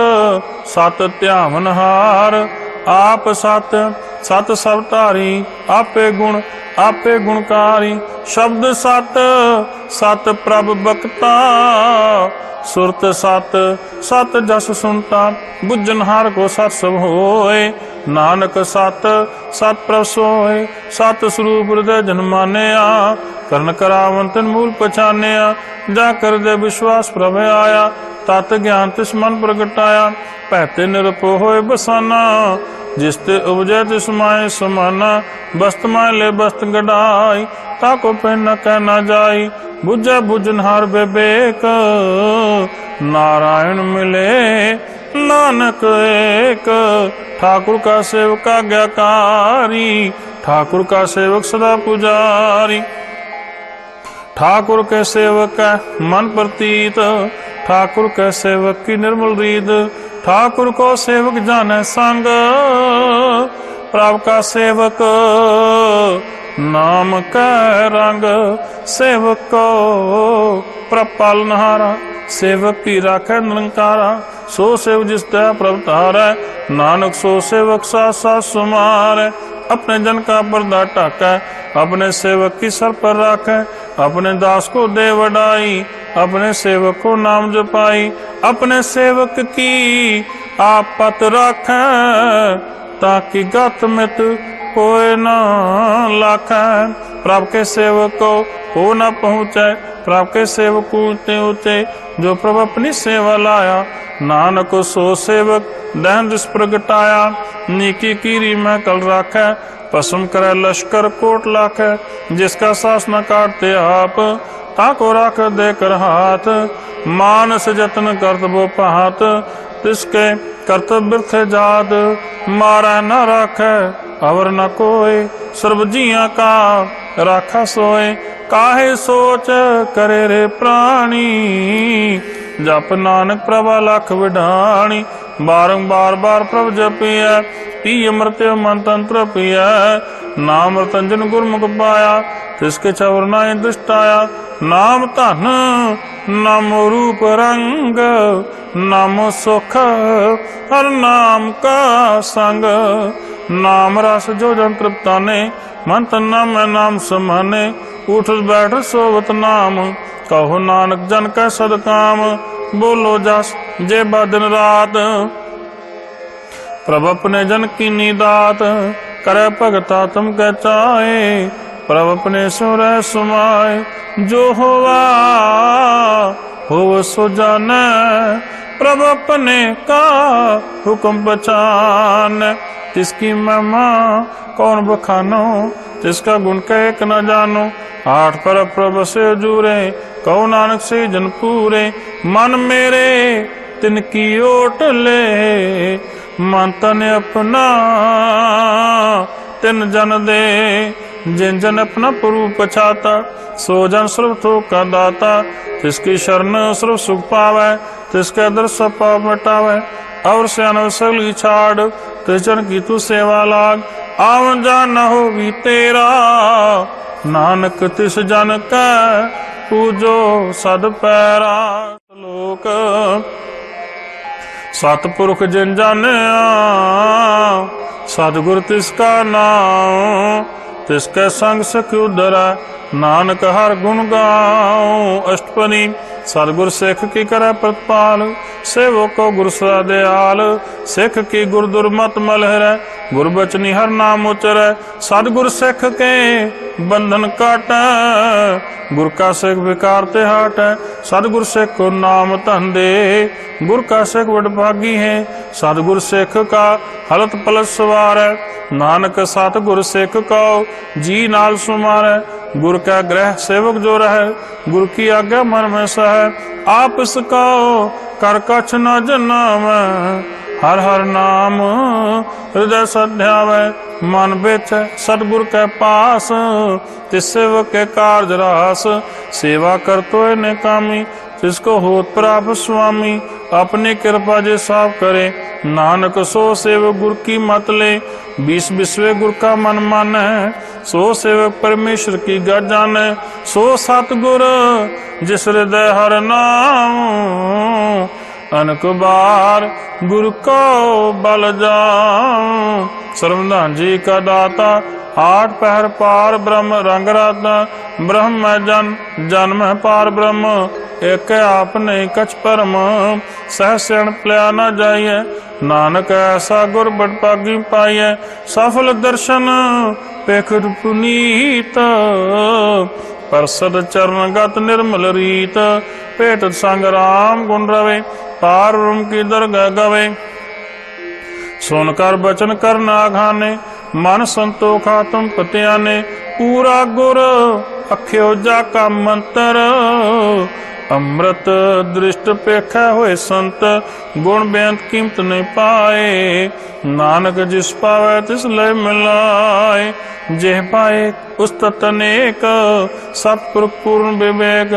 सत ध्यावनहार। आप सत सत सब धारी, आपे गुणकारी। शब्द सत सत प्रभ बक्ता, सुरत सत सत जस सुनता। बुझनहार को सत सब होए, नानक सत सत प्रभ सोए। सत स्वरूप हृदय जन मानिया, करण करावन तिन मूल पछानिया। जा कर दे विश्वास प्रभ आया, तत ज्ञान तिस मन प्रगटाया। पैते निरपो होए बसाना, जिसते उपजै तिस माय समाना। बस्त माय ले बस्त गडाई, ताको पहन कह न जाई। बुझै बुझनहार विवेक, नारायण मिले नानक एक। ठाकुर का सेवक आज्ञाकारी, ठाकुर का सेवक सदा पुजारी। ठाकुर के सेवक का मन प्रतीत, ठाकुर के सेवक की निर्मल रीत। ठाकुर को सेवक जाने संग, प्रभु का सेवक नाम का रंग। सेवक को प्रभ पालनहारा, सेवक की राखे निरंकारा। सो सेवक जिस दया प्रभ तारै, नानक सो सेवक साथ साथ सुमारै। अपने जन का पर्दा ढाकै, अपने सेवक की सर पर राखे। अपने दास को दे वडाई, अपने सेवक को नाम जपाई। अपने सेवक की आप पत राखे, ताकि गत मित कोई न लाखै। प्रभ के सेवक को न पहुँचै, प्रभ के सेवक ऊँचे ऊँचे, जो प्रभु अपनी सेवा लाया। नानक सो सेवक दहन जिस प्रगटाया, नीकी कीरी मैं कल राखै। पसम करे लश्कर कोट लाखै, जिसका सास न काटते आप, ताको राख दे कर हाथ। मानस जतन करत वो पहात, तिसके कर्तव्य बिरथे जात। मारै न राखै अवर न कोय, सर्व जिया का राखा सोए। काहे सोच करे रे प्राणी, जप नानक प्रभा लख विढाणी। बारंबार बार प्रभ जपिया, पी अमृत मन तंत्र पिया। नाम रतंजन गुरमुख पाया, तिसके चवर नाय दृष्टाया। नाम धन नामो रूप रंग, नामो सुख हर नाम का संग। नाम रस जो जन तृप्ताने, मन तन नाम नाम समाने। उठ बैठ सोवत नाम, कहो नानक जन कै सदकाम। बोलो जस जे दिन रात, प्रभ अपने जन की नीदात। करे भगता तुम कह चाहे, प्रभ अपने सुर सुमाए। जो होवा होव सो जाने, प्रभ अपने का हुक्म पहचान। तिसकी महिमा कौन बखानो, तिसका गुण कह एक न जानो। आठ पर प्रभ से जूरे, कहो नानक से जन पूरे। मन मेरे तिनकी ओट ले, मन तन अपना तिन जन दे। जिन जन अपना प्रभु पछाता, सो जन सर्व थोक का दाता। तिसकी शरण सर्व सुख पावै, तिसके दर सब पाप मिटावै। और से अनवसली छाड़, तिस जन की तू सेवा लाग। आवन जान न हो भी तेरा, नानक तिस जन का पूजो सद पैरा। लोक सतपुरख जिन जानिया, सतगुर तिसका नाम। तिसके संग सख उदरै, नानक हर गुण गाऊं। अष्टपदी सतगुर सिख की करे प्रतिपाल, सेवक को गुरु सदा दयाल। सिख की गुर दुर्मत मलहरै, गुर बचनी हर नाम उचरै। सतगुर सिख के बंधन काटै, गुर का सिख विकार ते हटै। सतगुर सिख को नाम धन दे, गुर का सिख वडभागी है। सतगुर सिख का हलत पलट सवारै, नानक सतगुर सिख को जी नाल सुमारै। गुर का ग्रह सेवक जो रहे, गुर की आज्ञा मन में सह। आप इसको कर कछ न जनावै, हर हर नाम हृदय सध्यावै। मन बेच सतगुर के पास, तिस सेवक के कार्य रास। सेवा कर तो ने कामी, जिसको होत प्राप स्वामी। अपनी कृपा जे साफ करे, नानक सो सेवक गुर की मत ले। 20 विश्वे गुर का मन माने, सो सेवक परमेश्वर की गत जाने। सो सतगुर जिस हृदय हर नाम, अनक बार गुरु को बल जाऊं। सर्वधान जी का दाता, आठ पहर पार ब्रह्म रंग राता। ब्रह्म जन जन्म पार ब्रह्म, एक आप नहीं कछ परम। सहस्रण प्लया न जाइए, नानक ऐसा गुर बड़ पागी पाइए। सफल दर्शन पेख पुनीत, परसद चरण गत निर्मल रीत। पेट संग राम गुण रवे, पार ब्रह्म की दरगाह गवे। सुनकर बचन कर नाघाने, मन संतोखा तुम पतियाने। पूरा गुर अख्यो जा का मंत्र, अमृत दृष्ट पेखा हुए संत। गुण बेअंत कीमत नहीं पाए, नानक जिस पावे तिस लय मिलाए। जेह पाए उस तनेक, सतपुर पूर्ण विवेक।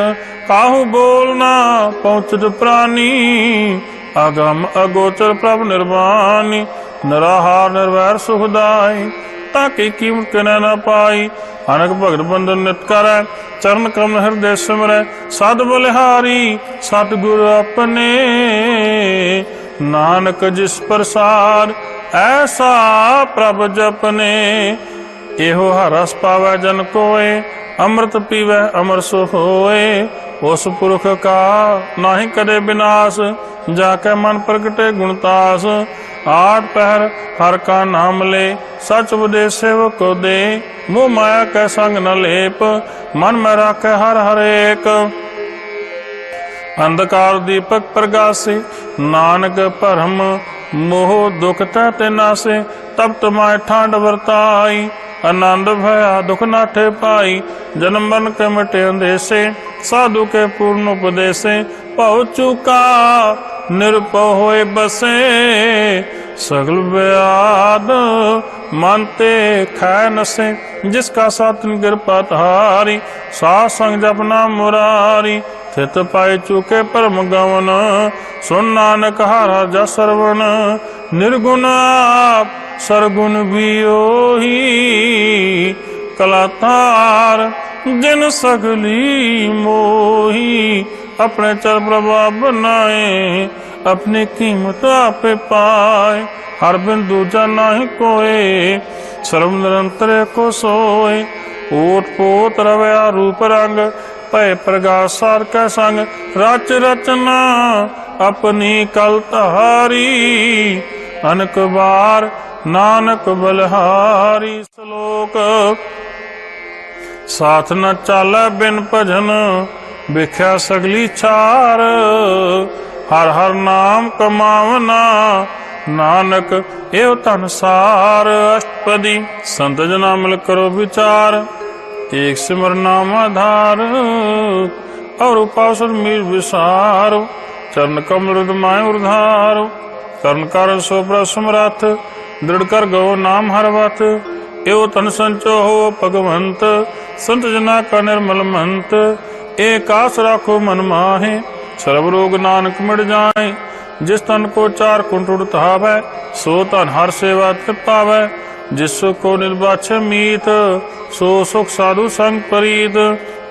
काहू बोलना पहुँचत प्राणी, अगम अगोचर प्रभ निर्वाणी। निराहार निर्वैर सुखदाई, ताकि कीमत कने न पाई। अनक भगत बंधन नित करै, चरण कमल हृदय सिमरै। सद बलिहारी सतगुरु अपने, नानक जिस प्रसाद ऐसा प्रभ जपने। एहो हरस पावै जन कोय, अमृत पीवै अमर सो होए। उस पुरख का नाहि करे विनाश, जाके मन प्रगटे गुणतास। आठ पहर हर का नाम ले, सच उपदेश सेवक को दे। मोह माया कै संग न लेप, मन में राखे हर हर एक। अंधकार दीपक प्रगासे, नानक भरम मोह दुख तहते नासे। तब तमाय ठांड वर्ताई, आनंद भया दुख नाठे पाई। जन्म मरण के मिटे अंदेसे, साधु के पूर्ण उपदेसे। भव चूका निरपव होए बसे, सगल व्याध मानते खाए नसे। जिसका सातन कृपा तारी, साथ संग जपना मुरारी। थित पाए चूके परम गवन, सुन नानक हारा जा सरवण। निर्गुण आप सरगुण भी ओही, कलातार जिन सगली मोही। अपने चर प्रभाव बनाए, अपनी कीमत आपे पाए। हर बिंदु जाना ही कोय, सर्व निरंतर को सोए। ओट पोत रवया रूप रंग, भय प्रगास सार कै संग। रच रचना अपनी कल तहारी, अनक बार नानक बलहारी। श्लोक साथ न चालै बिन भजन, बिख्या सगली छार। हर हर नाम कमावना, नानक एव धन सार। अष्टपदी संत जना मिल करो विचार, एक सिमर नाम आधार। और उपासन मीर विसार, चरण कमल हृदय उधार। कर्ण कारण सो प्रसमरथ, दृढ़ कर गो नाम हर वत। एव तन संचो हो भगवंत, संत जना का निर्मल मंत। एक आस राखो मन माहे, सर्व रोग नानक मिट जाए। जिस तन को चार कुंट उड़तावै, सो तन हर सेवा पावै। जिस को निर्बाछ मीत, सो सुख साधु संग प्रीत।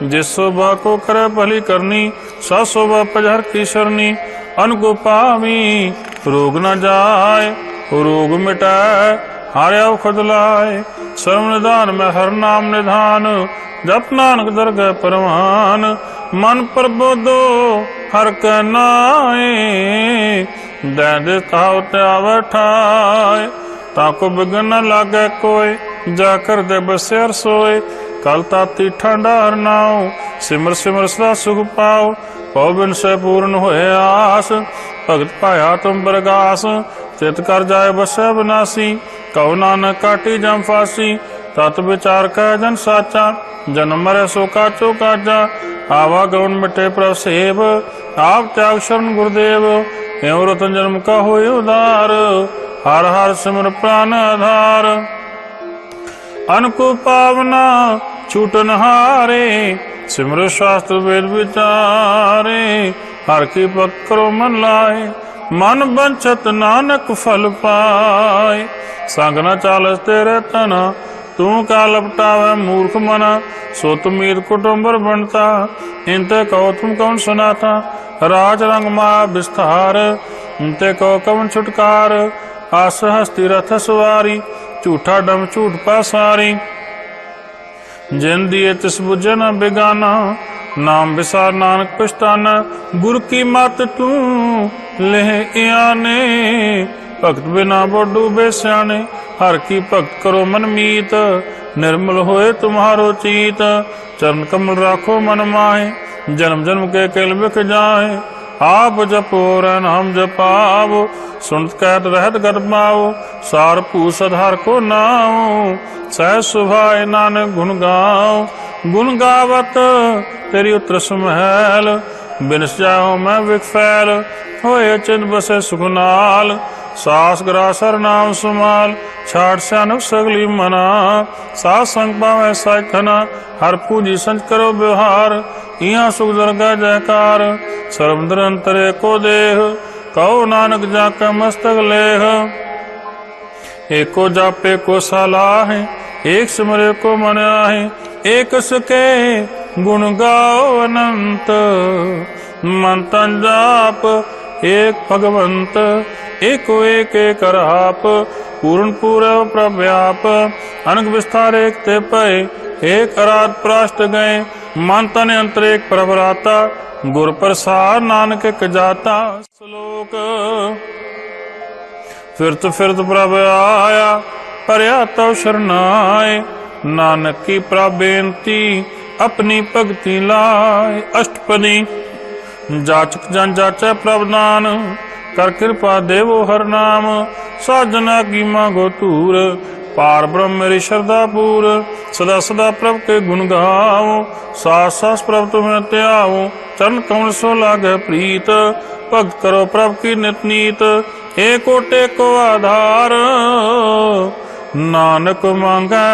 जिस शोभा को करे भली करनी, सा शोभा पजहर की शरणी। अन को पावी रोग न जाय, रोग मिटाए हार्या खुदलाए। सर्व निधान में हर नाम निधान, जप नानक दरगह परवान। मन प्रबोधो हर के नाए, दे ताव त्याव ठाए। ताको बिगन न लागे कोय, जाकर दे बस्यर सोए। कल ताती ठंडा हर नाव, सिमर सिमर सदा सुख पाओ। पौ बिन से पूर्ण होए आस, भगत पाया तुम प्रगास। चित कर जाए बसे विनाशी, कहो नानक काटी जम फांसी। तत विचार कह जन साचा, जन्म मरे सो काचो काजा। आवागमन मिटे प्रभ सेव, आप त्याग शरण गुरुदेव। एवं रतन जन्म का होए उदार, हर हर सिमर प्राण आधार। अनको पावना छूटन हारे, सिमर शास्त्र वेद विचारे। हर की भक्त करो मन लाए, मन बंछत नानक फल पाए। संग न चालस तेरे तना, तू का लपटावे मूर्ख मना। सो तुमीद कुटुम्बर बनता, इनते कहो तुम कौन सुनाता। राज रंग माया विस्तार, इनते कहो कौन छुटकार। आस हस्ती रथ सवारी, झूठा डम झूठ पासारी। जिन दिए तिस बुझे न बेगाना, नाम विसार नानक पछताना। गुर की मत तू लेह आने, भक्त बिना बड़ू बेस्याने। हर की भक्त करो मन मीत, निर्मल होए तुम्हारो चीत। चरण कमल राखो मन माहे, जन्म जन्म के केल बिख जाए। आप जपो रै नाम जपाओ, सुनत कहत रहत गत पाओ। सार पूस आधार को नाओ, सहज सुभाए नानक गुण गाओ। गुण गावत तेरी उतर सुमहल, बिनस जाओ मैं विख फैल। होए चिंत बसे सुख नाल, सास ग्रासर नाम सुमाल। छाट स्यानक सगली मना, सास संग पावे साखना। हर पूजी संच करो व्यवहार, इहाँ सुख दरगाह जयकार। सर्व निरंतर को देह, कहो नानक जाके मस्तक लेह। एको जापे को सलाह, एक सिमरे को मन आहे। एक सके गुण गाओ अनंत, मन तन जाप एक भगवंत। एको एक एक आप, पूर्ण पूरव प्रव्याप। अनक विस्तार एक ते पय, एक अराध प्राष्ट गए। मन तन अंतर एक प्रभराता, गुर प्रसाद नानक एक जाता। श्लोक फिरत फिरत प्रभ आया, परया तव शरनाए। नानक की प्रभ बेनती, अपनी भगति लाए। अष्टपदी। जाचक जन जाचै प्रभ दान, कर कृपा देवो हर नाम। साजना की मांगो तूर, पार ब्रह्म मेरी श्रद्धा पूर। सदा सदा प्रभ के गुण गाओ, सास सास प्रभ तुम्हें त्याओ। चरण कमल सो लागे प्रीत, भक्त करो प्रभ की नित नीत। एको टेको आधार, नानक मांगे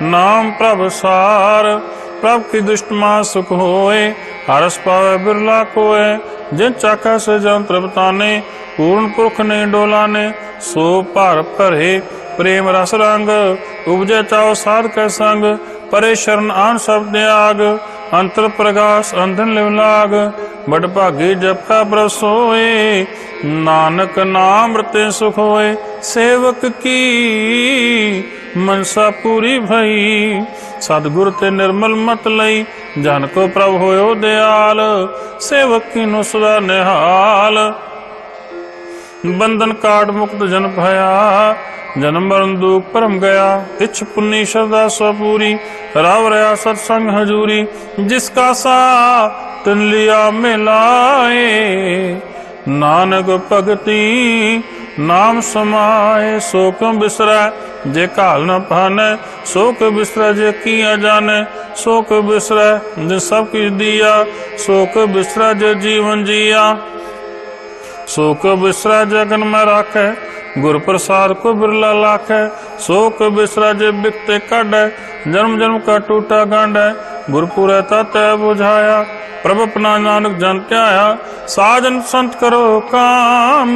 नाम प्रभ सार। प्रभ की दुष्ट मां सुख होए, हरस पावे बिरला कोय। जिन चाखा से जन तृप्ताने, पूर्ण पुरख ने डोलाने। सो पार भरे प्रेम रस रंग, उपजे चाओ साध के संग। परे शरण आन सब त्याग, अंतर प्रकाश अंधन लिव लाग। बड़ भागी जपा प्रभ सोए, नानक नाम रते सुख होए। सेवक की मनसा पूरी भई, सतगुर ते निर्मल मत लई। जन को प्रभ होयो दयाल, सेवक की नु सदा निहाल। बंधन काट मुक्त जन भया, जन्म मरण दुख परम गया। इच्छ पुन्नी श्रद्धा स्वपूरी, राव रहा सत्संग हजूरी। जिसका सा तिन लिया मिलाए, नानक भगति नाम समाए। सो क्यों बिसरै जे काल न पाने, सो क्यों बिसरै जे किया जाने। सो क्यों बिसरै जे सब कुछ दिया, सो क्यों बिसरै जे जीवन जिया। सो क्यों बिसरै जगन में राखे, गुर प्रसाद को बिरला लाखे। सो क्यों बिसरै जे बिकते काढ़े, जन्म जन्म का टूटा गांडे। गुरपुरै तै बुझाया, प्रभ अपना नानक जन त्याया। साजन संत करो काम,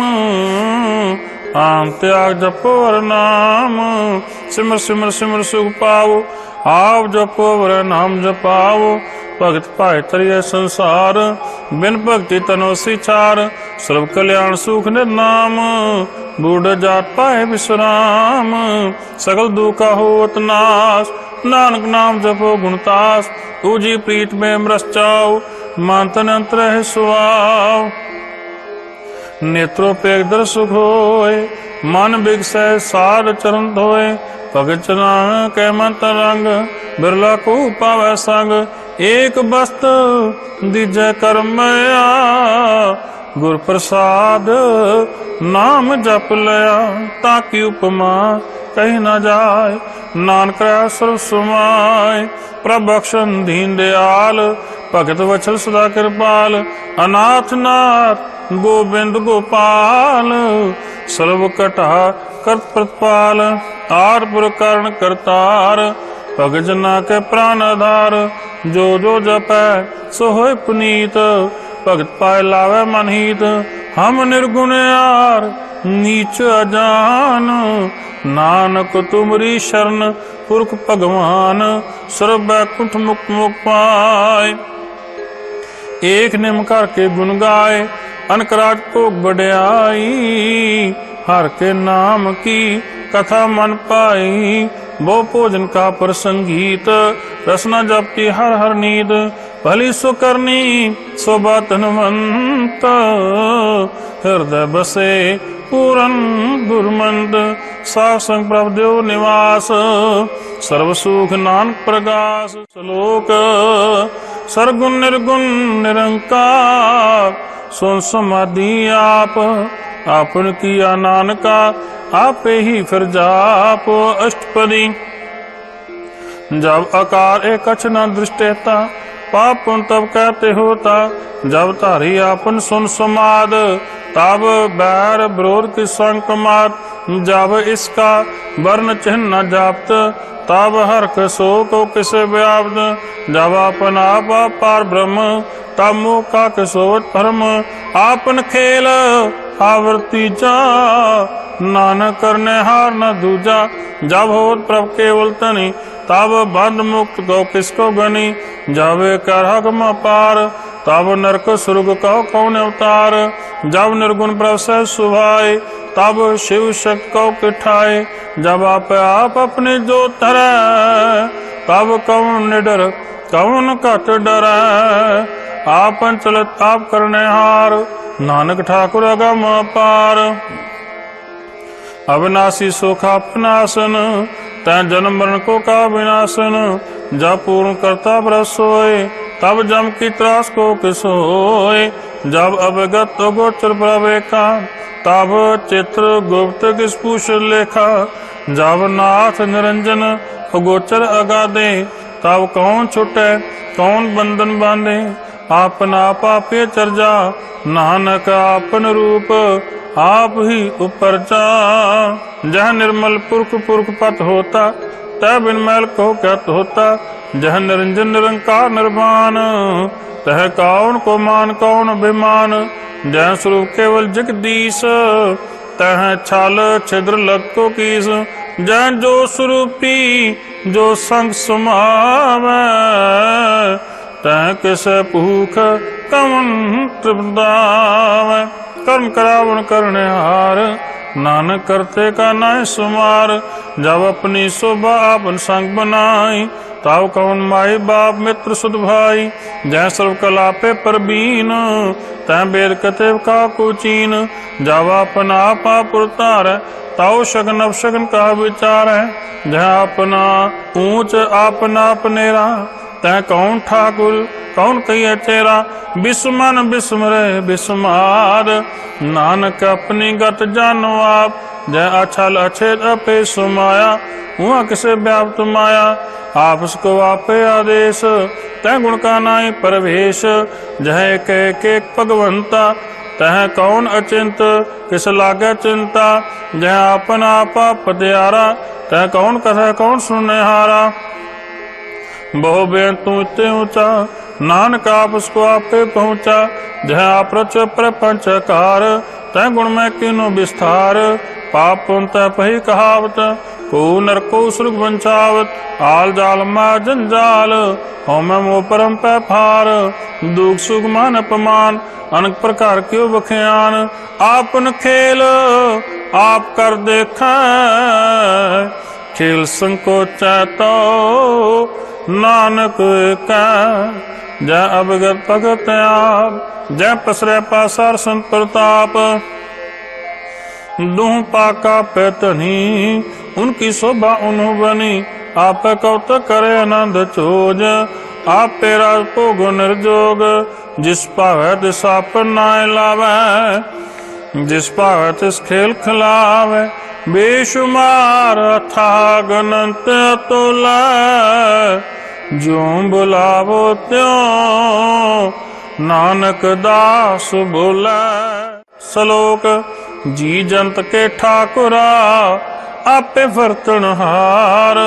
आम त्याग जपो हर नाम। सिमर सिमर सिमर सुख पाओ, आप जपो वर नाम जपाओ। भगत पाए तरिए संसार, बिन भक्ति तनो सिचार। सर्व कल्याण सुख निर्नाम, बूढ़ जात पाए विश्राम। सकल दुख होत नाश, नानक नाम जपो गुणतास। ऊजी प्रीत में मरस जाओ, मानतन अंतर है सुआव। नेत्रों पे दर सुख होए, मन बिगसै सार चरण धोए। भगत जना के मंत रंग, बिरला को पावै संग। एक बस्त दीजै कर्मया, गुर प्रसाद नाम जप लया। ताकि उपमा कहीं न जाय, नानक सर्व सुमाय। प्रभक्षण दीन दयाल, भगत वचल सदा कृपाल। अनाथ नाथ गोविंद गोपाल, सर्व कटा करत प्रतिपाल। आर पुर करण करतार, भगत जना के प्राण आधार। जो जो जपै सो होय पुनीत, भगत पाए लावे मन हीत। हम निर्गुण यार नीच अजान, नानक तुमरी शरण पुरख भगवान। सर्व बैकुंठ मुक्त मुख पाए। एक निम करके गुण गाए, अनकराज भोग बढ़ाई। हर के नाम की कथा मन पाई, वो भोजन का प्रसंगीत। रसना जपती हर हर नींद, भली सो करनी शोभा धनवंत। हृदय बसे पूरन गुरमंद, साफ संग प्रभ देव निवास। सर्व सुख नानक प्रकाश, श्लोक सरगुण निर्गुण निरंकार। सुन समाधि आप, आपन किया नानका। आपे ही फिर जाप। अष्टपदी। जब आकार एक कछ न दृष्टेता, पाप तब कहते होता। जब तारी आपन सुन समाद, तब बैर विरोध की संकमात। जब इसका वर्ण चिन्ह न जाप्त, तब हर्क सो को किसे व्याप्त। जब आपन आप पार ब्रह्म, तब मुख का किसोवत भ्रम। आपन खेल आवृत्ति जा, नानक करने हार न दूजा। जब होत प्रभ केवल तनी, तब बंध मुक्त गौ किसको गनी। जब कर हकम पार, तब नरक सुर्ग कहो कौन अवतार। जब निर्गुण प्रभ से सुभाए, तब शिव शक्ति को किठाए। जब आप अपने जो धरै, तब कौन निडर कौन कत डरै। आपन चलत आप करने हार, नानक ठाकुर अगम पार। अविनाशी सुखापनासन, तै जन्म मरण को का विनाशन। जब पूर्ण करता ब्रत सोए, तब जम की त्रास को किसोए। जब अवगत तो गोचर प्रवेका, तब चित्र गुप्त किस पूछ लेखा। जब नाथ निरंजन गोचर अगाधे, तब कौन छुटे कौन बंधन बांधे। आपना पापे चर्जा, नानक आपन रूप आप ही ऊपर जा। जह निर्मल पुरख पुरख पत होता, तह बिन मैल को कहत होता। जह निरंजन निरंकार निर्वाण, तह कौन को मान कौन अभिमान। जह स्वरूप केवल जगदीश, तह छाल छिद्र लग को कीस। जह जो स्वरूपी जो संग समावै, तह किस भूख कवन तृप्तावै। कर्म करावन करने हार, नानक करते का नाय सुमार। जब अपनी शोभा आपन संग बनाई, तब कौन माई बाप मित्र सुध भाई। जय सर्व कला पे परबीन, तै वेद कते का कुचीन। जब अपन आपा पुरतार, ताओ शगन अपशगन का विचार है। जह अपना ऊंच आपना अपनेरा, तै कौन ठाकुर कौन कहिए चेरा। बिस्मन बिस्मरे बिस्मार, नानक अपनी गत जानो आप। जय अछल अछेद अपे सुमाया, हुआ किसे व्याप्त माया। आपस को आपे आदेश, तै गुण का नाई परवेश। जह एक भगवंता, तह कौन अचिंत किस लागे चिंता। जह आपन आपा पतियारा, तह कौन कथा कौन सुनने हारा। बहु बेन तू इतने ऊंचा, नानक आपस को आपे पहुंचा। जह आप रच प्रपंचकार, तै गुण में किनो विस्तार। पाप पुनता पही कहावत, को नर को सुरग बंचावत। आल जाल मा जंजाल, हो मैं मोह परम पै फार। दुख सुख मान अपमान, अनेक प्रकार क्यों बख्यान। आपन खेल आप कर देखै, खेल संकोचै तो नानक का। जय अवगत भगत आप, जय पसरे पासार संत प्रताप। दूह पाका पैतनी, उनकी शोभा उन्हों बनी। आप कौतक करे आनंद चोज, आप पेरा भोग निर्जोग। जिस पावे तिस आपन नाय लावे, जिस पावे तिस खेल खिलावे। बेशुमार अथाग अनंत अतुला, ज्यों बुलावो त्यों नानक दास बोले। श्लोक जी जंत के ठाकुरा, आपे वर्तन हार।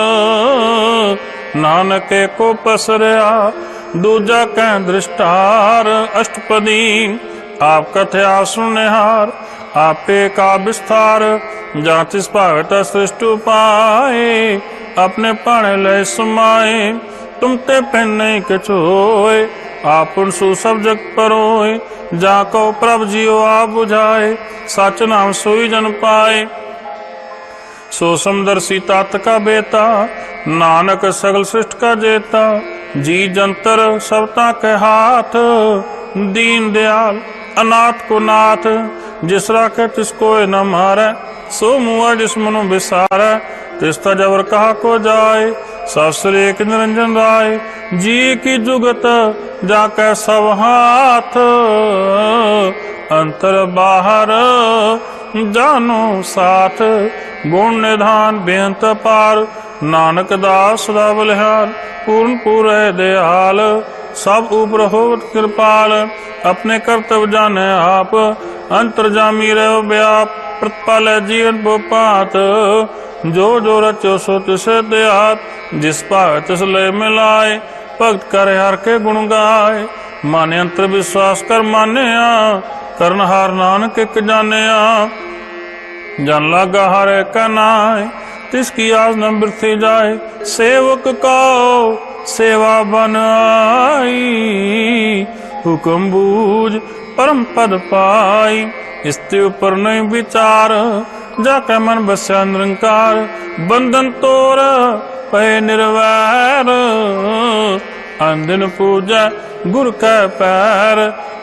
नानक को पसरया, दूजा कै दृष्टार। अष्टपदी आप कथया सुनिहार, आपे का विस्तार। जातिस पावत सृष्टि पाए, अपने पाने लय समाए। तुम ते पहने कछोए, आपन सु सब जग परोए। जाको प्रभ जियो आप बुझाए, सच नाम सोई जन पाए। सो समदर्शी तात का बेता, नानक सगल सृष्टि का जेता। जी जंतर सबता के हाथ, दीन दयाल अनाथ को नाथ। जिस राखे तिसको न मारे, सो मुआ जिस मनु बिसारे। तिस्ता जबर कहा को जाए, शास्त्र एक निरंजन राय। जी की जुगत जाके सब हाथ, अंतर बाहर जानो साथ। गुण निधान बेअंत पार, नानक दास सदा बलिहार। पूर्ण पूरे दयाल, सब ऊपर होत कृपाल। अपने कर्तव्य जाने आप, अंतर्जामी रहो व्याप। प्रतिपाल जीवन बोपात, जो जो रचो सो तिसे दयात। जिस पाए तिस लय मिलाए, भक्त करे हर के गुण गाए। माने अंतर विश्वास कर मान्या, करनहार नानक एक जानिया। जन लागा हरे का नाय, तिसकी आस न बिरथी जाए। सेवक को सेवा बन आई, हुक्म बूझ परम पद पाई। इसते ऊपर नहीं विचार, जाके मन बस्या निरंकार। बंधन तोर पे निर्वैर, अंदिन पूजा गुर कै पैर।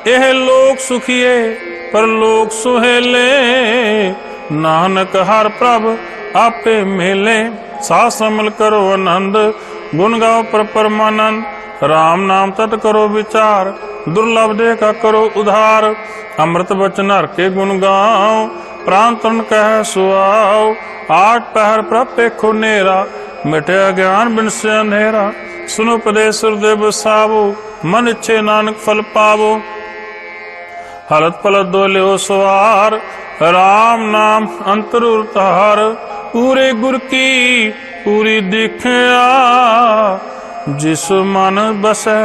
एह लोक सुखिए पर लोक सुहेले, नानक हर प्रभ आपे मेले, साथ समल करो आनंद, गुण गाओ पर परमानंद। राम नाम तत करो विचार, दुर्लभ देखा करो उधार। अमृत बचन हर के गुण गाओ, प्राण तन कह सुआओ। आठ पहर प्रभ पेखो नेरा, मिटे अज्ञान बिन से अंधेरा। सुनो उपदेश हृदय बसावो, मन इच्छे नानक फल पावो। हलत पलत दोले हो सवार, राम नाम अंतर उतार। पूरे गुर की पूरी दिखिया, जिस मन बसै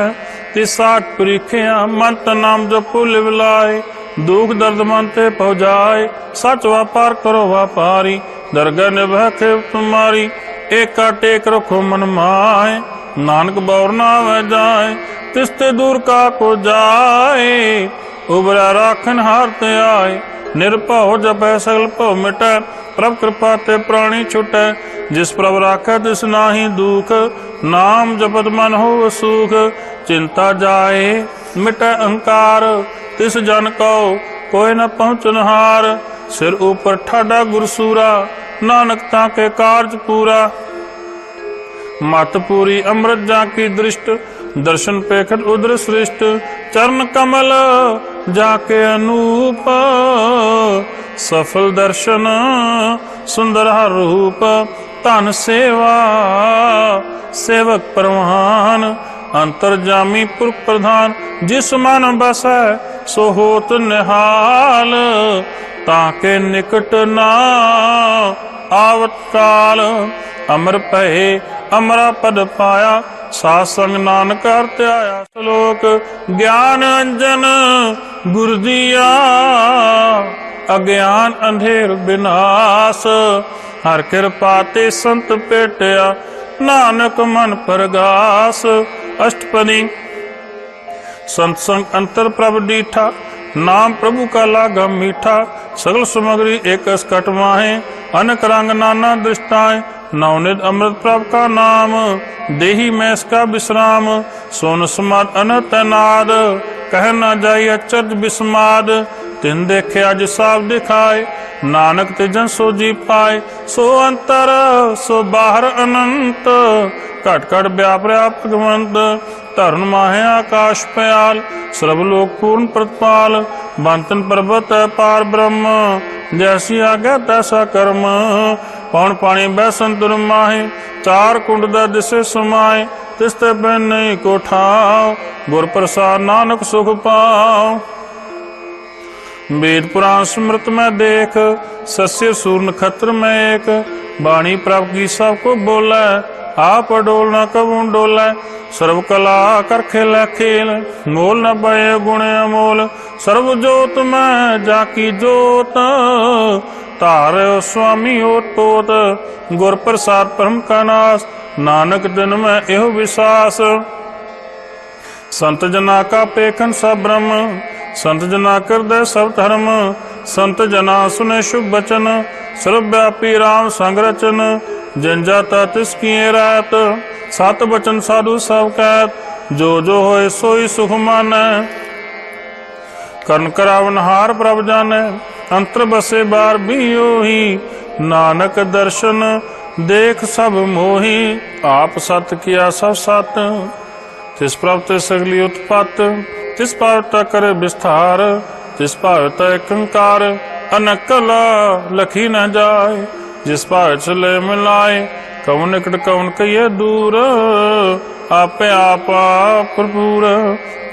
तिसाठ परिखिया। मंत नाम जपो लिव लाए, दुख दर्द मन ते पहुँचाए। सच व्यापार करो व्यापारी, दरगाह निभा के तुम्हारी। एका टेक रखो मन माए, नानक बौर ना वह जाए। तिसते दूर का को जाए, उबरा राखन हार ते आए। निरभव जपै सगल भव मिटै, प्रभ कृपा ते प्राणी छुटै। जिस प्रभ राखै तिस नाहि दुख, नाम जपत मन हो सुख। चिंता जाए मिटै अहंकार, तिस जन को कोई न पहुँचन हार। सिर ऊपर ठाडा गुरसूरा, नानक ताके कार्ज पूरा। मत पूरी अमृत जाकी दृष्ट, दर्शन पेखट उदर श्रेष्ठ। चरण कमल जाके अनूप, सफल दर्शन सुंदर हर रूप। धन सेवा सेवक परवान, अंतर्जामी पुरख प्रधान। जिस मन बसै सो होत निहाल, ताके निकट ना आवत काल। अमर पहे अमरा पद पाया, साथ संग नानक करते आया। श्लोक ज्ञान अंजन गुर दिया, अज्ञान अंधेर विनाश। हर कृपा ते संत पेटिया, नानक मन परगास। अष्टपदी संत संग अंतर प्रभ डीठा, नाम प्रभु का लागा मीठा। सगल सामग्री एक अस्कट माहे, अनक रंग नाना दृष्टाएं। नवनिध अमृत प्रभ का नाम, देही में इसका विश्राम। सोन समाद अनत नाद, कह न जाई अचरज विस्माद। तिन देखे आज साफ दिखाए, नानक तिजन सो जी पाए। सो अंतर सो बाहर अनंत, घट घट व्याप भगवंत। धरन माहे आकाश पयाल, सर्वलोक पूर्ण प्रतिपाल। बंतन पर्वत पार ब्रह्म, जैसी आज्ञा तैसा कर्म। पौन पानी बैसन दुर माहे, चार कुंड दा दिसे समाए। तिसते बिन नहीं को ठाव, गुर प्रसाद नानक सुख पाओ। वेद पुराण स्मृत में देख, सस्य सूर नक्षत्र में एक। बाणी प्रभ की सबको बोले, आप डोल न कबू डोले। सर्व कला कर खेल खेल, मोल न बये गुण अमोल। सर्व जोत में जाकी जोत, तार स्वामी ओत पोत। गुर प्रसाद परम का नाश, नानक दिन में एहो विश्वास। संत जना का पेखन सब ब्रह्म, संत जना हृदय सब धर्म। संत जना सुने शुभ बचन, सर्वव्यापी राम संग रचन। जन जाता तिसकी रात, सात बचन साधु सब कैत। जो जो होए सोई सुख मानै, कर्ण करावन हार प्रभ जाने। अंतर बसे बार भी ओही, नानक दर्शन देख सब मोही। आप सत किया सब सत, तिस प्रभ ते सगली उत्पत। तिस पावता करे विस्तार, तिस पावता कंकार। अनकल लखी न जाए, जिस पाव चले मिलाए। कौन निकट कौन कहिए दूर, आपे आपा भरपूर।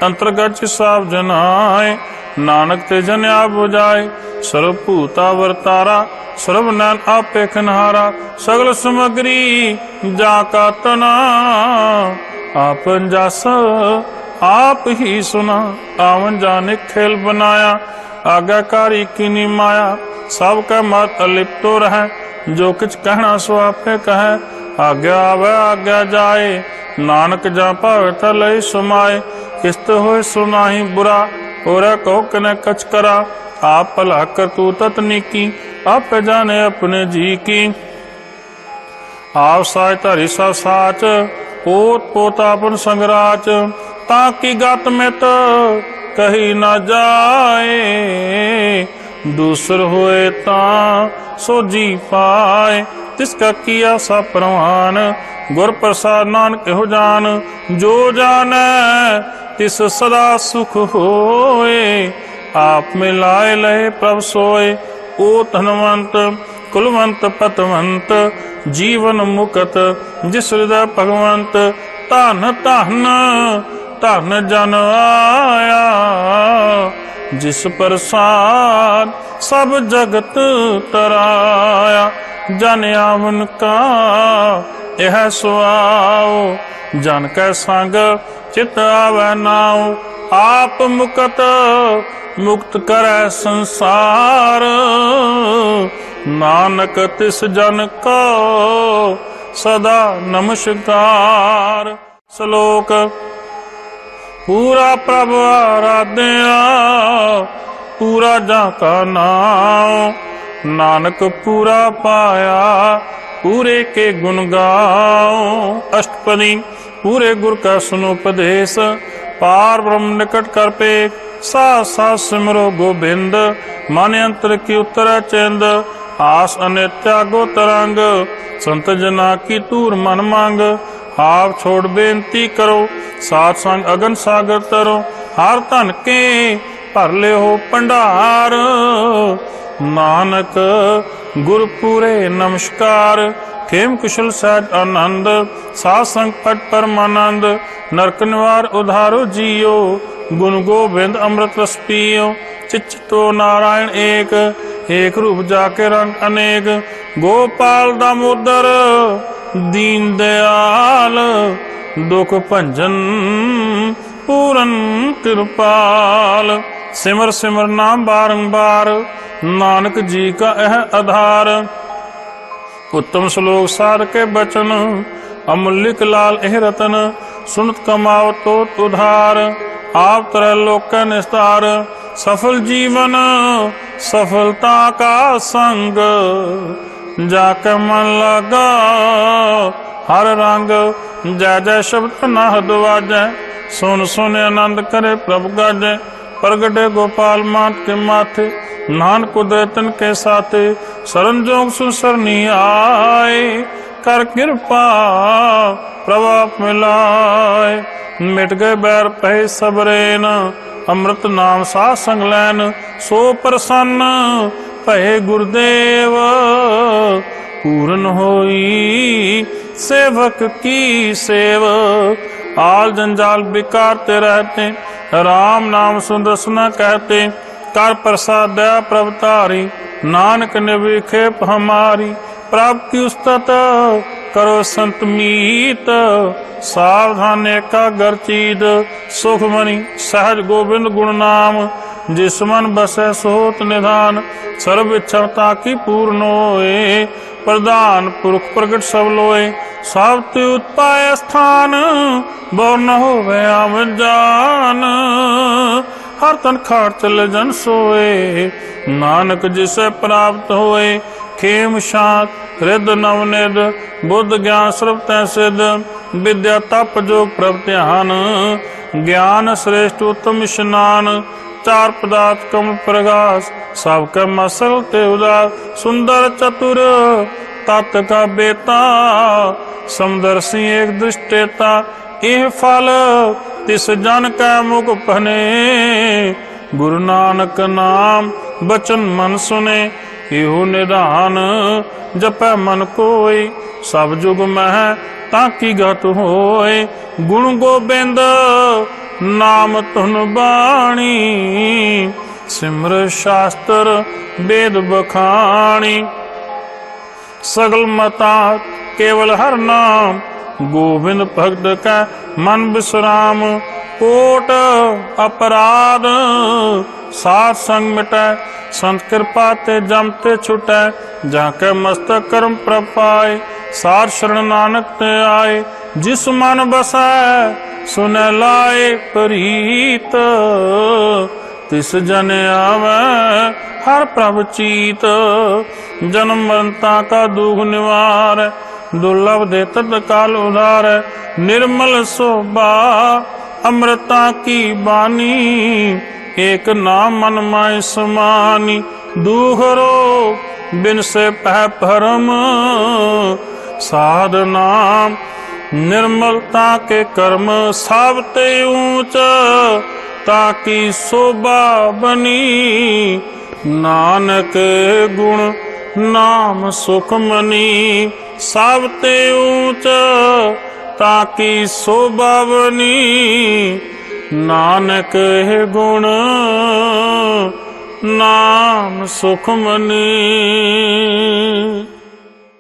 अंतर्गत साफ जनाए, नानक ते जन आप बुझाए। सर्वभूता वर्तारा, सर्वनैन आपे खनहारा। सगल सामग्री जाका तना, आपन जास आप ही सुना। आवन जाने खेल बनाया, आज्ञाकारी कीनी माया। सब का मत अलिप्तो रहे, जो कुछ कहना सो आपे कहे। आज्ञा आवे आज्ञा जाए, नानक जा पावे तलय समाए। किस्त होए सुनाही बुरा, और कहो कने कछ करा। आप भला कर तू ततनी की, आप जाने अपने जी की। आप साच धरी सब साच, पोत पोतापन संगराच। ताकि गात में तो कही न जाए, दूसर होए तां सोजी पाए, तिसका किया सा प्रवान। गुर प्रसाद नानक हो जान, जो जाने तिस सदा सुख होए। आप मिलाए लहे प्रभ सोए, ओ धनवंत कुलवंत पतवंत, जीवन मुकत जिस हृदय भगवंत। धन धन धन जन आया, जिस प्रसाद सब जगत तराया। जन आवन का यह सुआओ, जन कै संग चित आवे नाओ। आप मुकत मुक्त करे संसार, नानक तिस जन को सदा नमस्कार। श्लोक। पूरा प्रभ आराध्या, पूरा जाका नाम। नानक पूरा पाया, पूरे के गुण गाओ। अष्टपदी। पूरे गुर का सुनो उपदेश, पार ब्रह्म निकट कर पे। साथ साथ सिमरो गोबिंद, मन अंतर की उत्तर चंद। आस अनित त्यागो तरंग, संत जना की तूर मन मांग। आप छोड़ बेनती करो, सात संग अगन सागर तरो। हार धन के भर ले हो भंडार, नानक गुरपुरे नमस्कार। खेम कुशल सहज आनंद, सात संग पट परमानंद। नरक निवार उधारो जियो, गुण गोविंद अमृत रस पियो। चित्तो नारायण एक, एक रूप जाके रंग अनेक। गोपाल दामोदर दीन दयाल, दुख भंजन पूरन कृपाल। सिमर सिमर नाम बारंबार, नानक जी का यह आधार। उत्तम श्लोक सार के बचन, अमूल्य लाल एह रतन। सुनत कमाओ तो उधार, आप तरह लोक निस्तार। सफल जीवन सफलता का संग, जाके मन लगा हर रंग। जय जय शब्द नाहद वाजै, सुन सुन आनंद करे प्रभु गाजै। प्रगटे गोपाल मात के माथे, नानक उदयतन के साथे। शरण जोग सुसरनी आए, कर कृपा प्रभाप मिलाए। मिट गए बैर पहे सबरेन, अमृत नाम सा संग लैन। सो प्रसन्न भये गुरुदेव, पूर्ण होई सेवक की सेव। आल जंजाल बिकारते रहते, राम नाम सुदर्शन कहते। कर प्रसाद दया प्रभतारी, नानक निभि खेप हमारी। प्रभु की उस्तत करो संत मीत, सावधान एकाग्र चीत। सुखमणि सहज गोविंद गुण नाम, जिस मन बसै सोत निधान। सर्व इच्छा की पूर्ण होए, प्रधान पुरख प्रगट सब लोए। सब उत्पाय स्थान, बोर न होवे आम जान। हर तन खाट चले जन सोए, नानक जिसे प्राप्त होए। खेम शांत हृद नवनिध, बुद्ध ज्ञान सर्व तै सिद्ध। विद्या तप जोग प्रभ ध्यान, ज्ञान श्रेष्ठ उत्तम स्नान। चार पदार्थ कम प्रकाश, सबके मसल ते उदास। सुंदर चतुर तत् का बेता, समदर्शी एक दुष्टेता। यह फल तिस जन का मुख भने, गुरु नानक नाम बचन मन सुने। इहो निधान जपै मन कोय, सब जुग मह ताकि गत होय। गुण गोबिंद नाम तुन बाणी, सिमर शास्त्र वेद बखाणी। सगल मता केवल हर नाम, गोविंद भक्त का मन विश्राम। कोट अपराध सात संग मिटै, संत कृपा ते जमते छुटै। जाके मस्तक कर्म प्रपाय, सार शरण नानक ते आए। जिस मन बसै सुनै लाए प्रीत, तिस जन आवे हर प्रभ चीत। जन्म मरता का दुख निवार, दुर्लभ दे तत्काल उधार। निर्मल शोभा अमृता की बानी, एक नाम मन माय समानी। दूहरो बिन से पह परम साधना निर्मलता के कर्म सावते ऊंच ताकि शोभा बनी नानक गुण नाम सुख मनी सावते ऊंच ताकि शोभा बनी नानक गुण नाम सुख मनी।